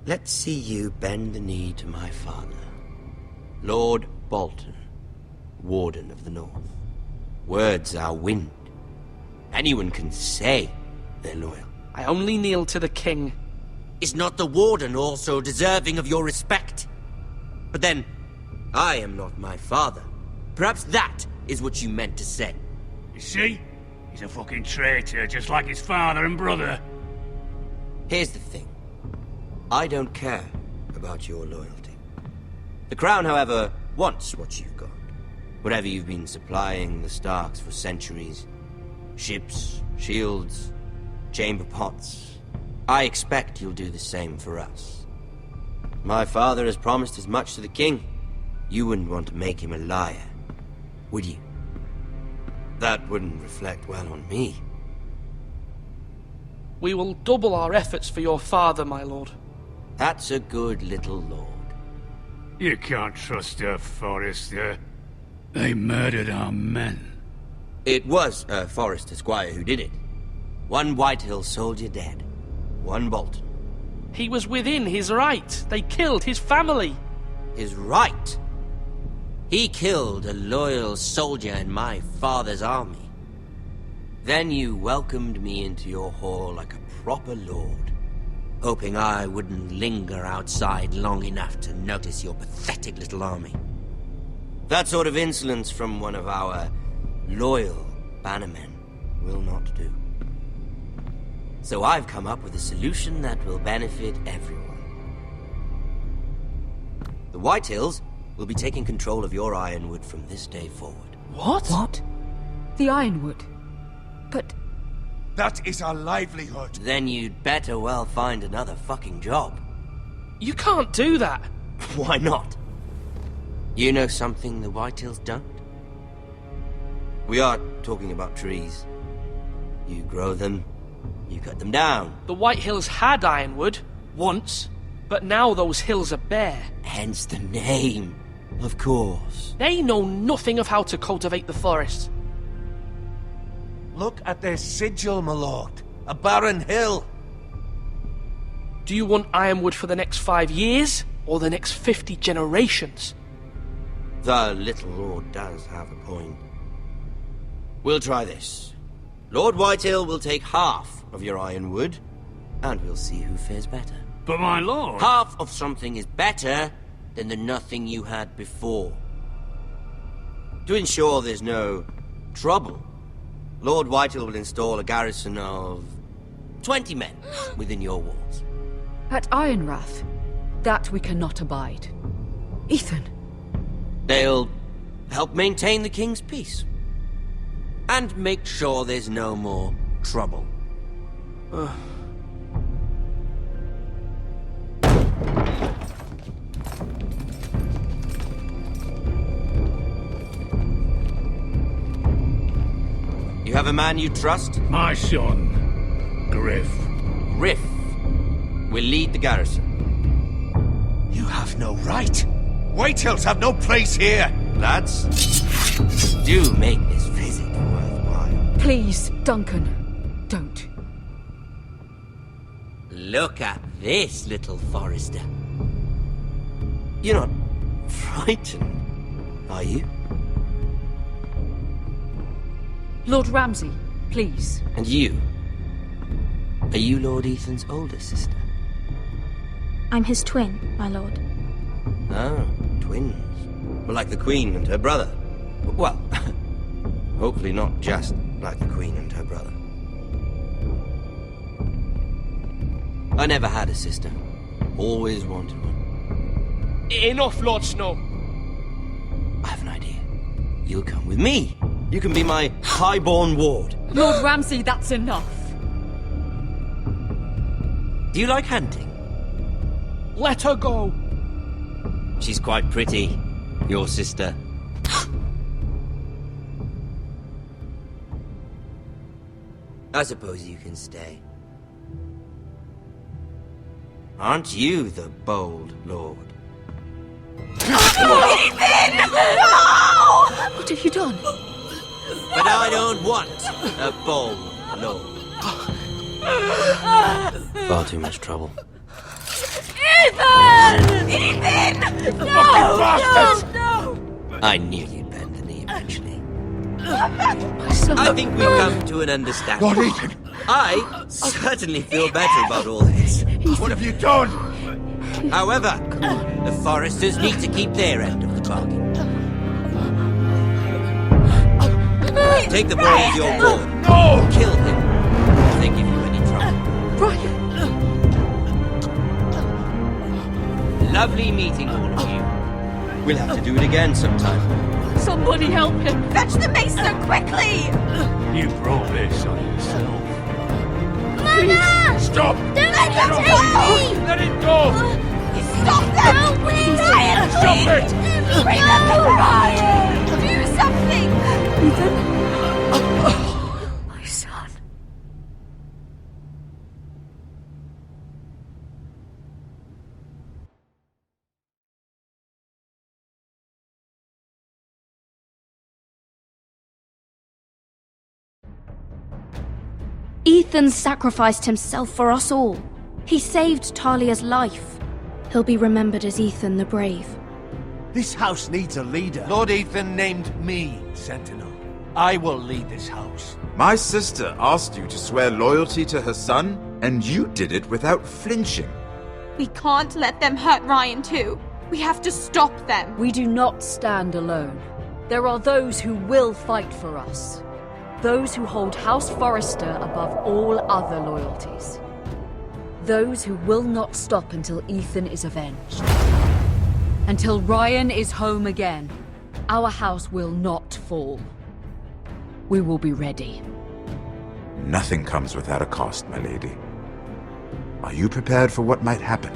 let's see you bend the knee to my father, Lord Bolton, Warden of the North. Words are wind. Anyone can say they're loyal. I only kneel to the king. Is not the Warden also deserving of your respect? But then, I am not my father. Perhaps that is what you meant to say. You see? He's a fucking traitor, just like his father and brother. Here's the thing. I don't care about your loyalty. The Crown, however, wants what you've got. Whatever you've been supplying the Starks for centuries. Ships, shields, chamber pots. I expect you'll do the same for us. My father has promised as much to the king. You wouldn't want to make him a liar, would you? That wouldn't reflect well on me. We will double our efforts for your father, my lord. That's a good little lord. You can't trust her, Forrester. They murdered our men. It was a Forrester squire who did it. One Whitehill soldier dead. One Bolton. He was within his right. They killed his family. His right? He killed a loyal soldier in my father's army. Then you welcomed me into your hall like a proper lord, hoping I wouldn't linger outside long enough to notice your pathetic little army. That sort of insolence from one of our loyal Bannermen will not do. So I've come up with a solution that will benefit everyone. The Whitehills will be taking control of your Ironwood from this day forward. What? What? The Ironwood? But... That is our livelihood. Then you'd better well find another fucking job. You can't do that. Why not? You know something the Whitehills don't? We are talking about trees. You grow them, you cut them down. The Whitehills had Ironwood, once, but now those hills are bare. Hence the name, of course. They know nothing of how to cultivate the forest. Look at their sigil, my lord. A barren hill. Do you want Ironwood for the next 5 years, or the next 50 generations? The little lord does have a point. We'll try this. Lord Whitehill will take half of your Ironwood, and we'll see who fares better. But my lord... Half of something is better than the nothing you had before. To ensure there's no trouble, Lord Whitehill will install a garrison of 20 men within your walls. At Ironrath, that we cannot abide. Ethan. They'll help maintain the king's peace. And make sure there's no more trouble. You have a man you trust? My son, Griff. Griff? will lead the garrison. You have no right. Whitehills have no place here. Lads, do make this visit worthwhile. Please, Duncan, don't. Look at this, little Forrester. You're not frightened, are you? Lord Ramsay, please. And you? Are you Lord Ethan's older sister? I'm his twin, my lord. Oh, twins. Well, like the Queen and her brother. Well, hopefully not just like the Queen and her brother. I never had a sister. Always wanted one. Enough, Lord Snow. I have an idea. You'll come with me. You can be my highborn ward. Lord Ramsay, that's enough. Do you like hunting? Let her go. She's quite pretty, your sister. I suppose you can stay. Aren't you the bold lord? Ethan! No! What have you done? But I don't want a bold lord. Far too much trouble. Ethan! Ethan! No! No! I knew you'd bend the knee eventually. My son. I think we've come to an understanding. Lord Ethan! I certainly feel better about all this. What have you done? However, the Forresters need to keep their end of the bargain. Take the boy as your ward. No! Kill him if they give you any trouble. Brian! Lovely meeting all of you. We'll have to do it again sometime. Somebody help him! Fetch the maester quickly! You brought this on yourself. Mama! Stop! Don't let him take me! Let it go! Stop them! No, please! Ryan, Stop it! Remember Ryan! Do something! Ethan? My son. Ethan sacrificed himself for us all. He saved Talia's life. He'll be remembered as Ethan the Brave. This house needs a leader. Lord Ethan named me Sentinel. I will lead this house. My sister asked you to swear loyalty to her son, and you did it without flinching. We can't let them hurt Ryan too. We have to stop them. We do not stand alone. There are those who will fight for us. Those who hold House Forrester above all other loyalties. Those who will not stop until Ethan is avenged. Until Ryan is home again, our house will not fall. We will be ready. Nothing comes without a cost, my lady. Are you prepared for what might happen?